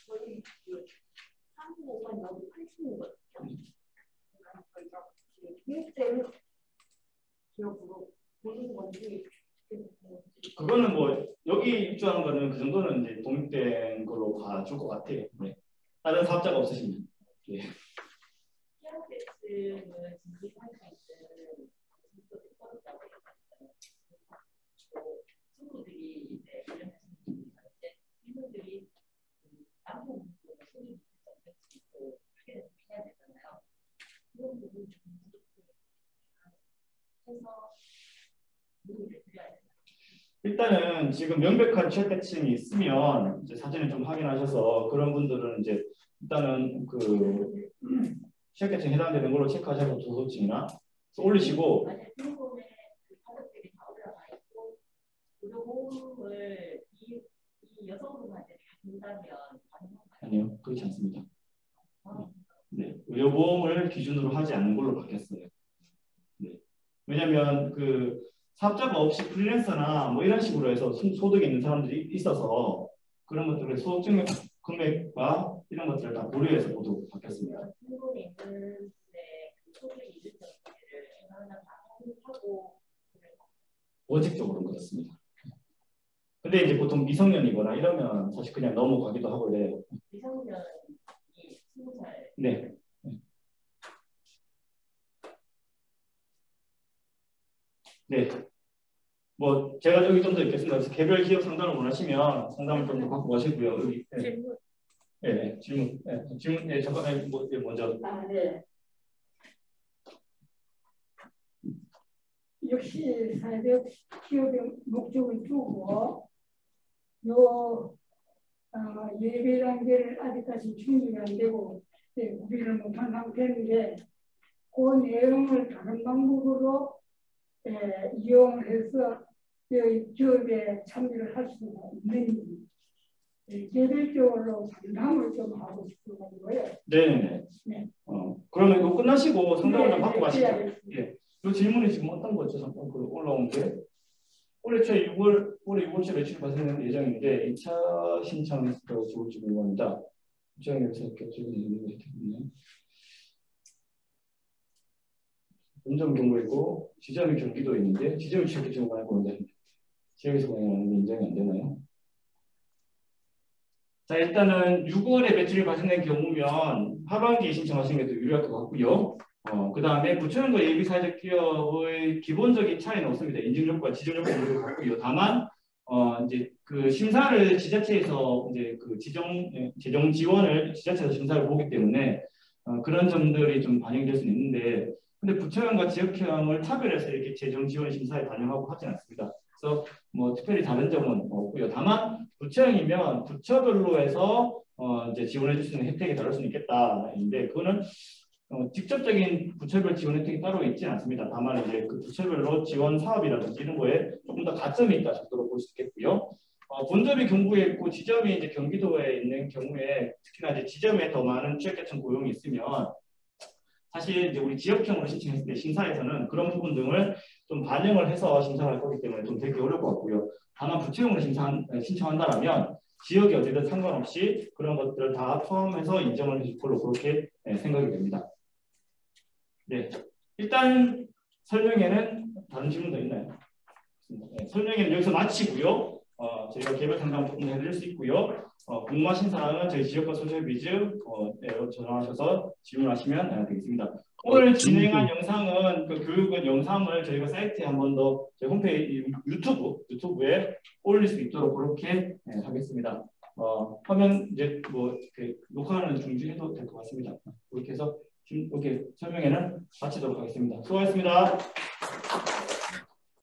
거의 그 35만 나오고 80거든요. 기획된 기업으로 보는 건지. 그거는 뭐 여기 입주하는 거는 그 정도는 이제 독립된 걸로 봐줄 것 같아요. 네. 다른 사업자가 없으시면. 예. PRPS는 진입할 수 있는 친구들이 이제 이런 친구들이 남편 손님 하게 해야 되잖아요. 그런 부분 해서 문의를 드려야 돼요. 일단은 지금 명백한 취약계층이 있으면 이제 사진을 좀 확인하셔서 그런 분들은 이제 일단은 그 취약계층 해당되는 걸로 체크하셔서 도서증이나 올리시고. 만약 일본에 그 가족들이 다 올라가 있고 의료보험을 이 여성분한테 준다면 가능한가요? 아니요, 그렇지 않습니다. 네, 의료보험을 기준으로 하지 않는 걸로 바뀌었어요. 네. 왜냐하면 그 사업자가 없이 프리랜서나 뭐 이런 식으로 해서 소득이 있는 사람들이 있어서 그런 것들을 소득 금액과 이런 것들을 다 고려해서 모두 바뀌었습니다. 일본에 있는 소득이 있는 경우를 얼마나 하고 원칙적으로는 그렇습니다. 근데 이제 보통 미성년이거나 이러면 사실 그냥 넘어가기도 하고 이래요. 미성년이 20살. 네. 네. 뭐 제가 여기 좀 더 있겠습니다. 그래서 개별 지역 상담을 원하시면 상담을 좀 더 받고 가시고요. 여기. 네. 질문. 네, 질문. 네, 질문. 네, 잠깐 뭐 먼저. 아, 네. 역시 사회적 기업의 목적을 두고 요 예배 단계를 아직까지 준비가 안 되고 우리는 못한 상태인데 그 내용을 다른 방법으로 이용해서 기업에 참여를 할 수가 있는지 개별적으로 상담을 좀 하고 싶어가지고요. 네. 네. 그러면 이거 끝나시고 상담을 좀 받고 가시죠. 예. 이 질문이 지금 어떤 거죠? 잠깐 그 올라온 게 올해 초 6월째 매출 발생하는 예정인데 2차 신청했을 때 좋을지 궁금합니다. 입장에서 겹치는 의미가 있겠군요. 운전 경우에 있고 지점이 경기도에 있는데 지점이 취약계층 공부하는데 지역에서 공부하는데 인정이 안 되나요? 자, 일단은 6월에 매출이 발생된 경우면 하반기에 신청하시는 게 더 유리할 것 같고요. 그 다음에 부처연도 예비사회적 기업의 기본적인 차이는 없습니다. 인증요건과 지정요건 모두 같고요. 다만 이제 그 심사를 지자체에서 이제 그 재정 지원을 지자체에서 심사를 보기 때문에 그런 점들이 좀 반영될 수는 있는데, 근데 부처형과 지역형을 차별해서 이렇게 재정 지원 심사에 반영하고 하진 않습니다. 그래서 뭐 특별히 다른 점은 없고요. 다만 부처형이면 부처별로 해서 이제 지원해 줄 수 있는 혜택이 다를 수는 있겠다인데 그거는 직접적인 부처별 지원 혜택이 따로 있지는 않습니다. 다만 이제 그 부처별로 지원 사업이라든지 이런 거에 조금 더 가점이 있다 정도로 볼 수 있겠고요. 본점이 경북에 있고 지점이 이제 경기도에 있는 경우에 특히나 이제 지점에 더 많은 취약계층 고용이 있으면 사실 이제 우리 지역형으로 신청했을 때 심사에서는 그런 부분 등을 좀 반영을 해서 심사를 할 거기 때문에 좀 되게 어려울 것 같고요. 다만 부처형으로 신청한다면 지역이 어쨌든 상관없이 그런 것들을 다 포함해서 인정을 해줄 걸로 그렇게 생각이 됩니다. 네, 일단 설명회는 다른 질문 더 있나요? 네, 설명회는 여기서 마치고요. 저희가 개별 상담 조금 더 해드릴 수 있고요. 궁금하신 사항은 저희 지역과 소셜비즈 전화하셔서 질문하시면 되겠습니다. 오늘 진행한 영상은 그 교육은 영상을 저희가 사이트에 한 번 더 저희 홈페이지 유튜브에 올릴 수 있도록 그렇게 하겠습니다. 화면 이제 뭐 녹화하는 중지해도 될 것 같습니다. 그렇게 해서 지금 이렇게 설명회는 마치도록 하겠습니다. 수고하셨습니다.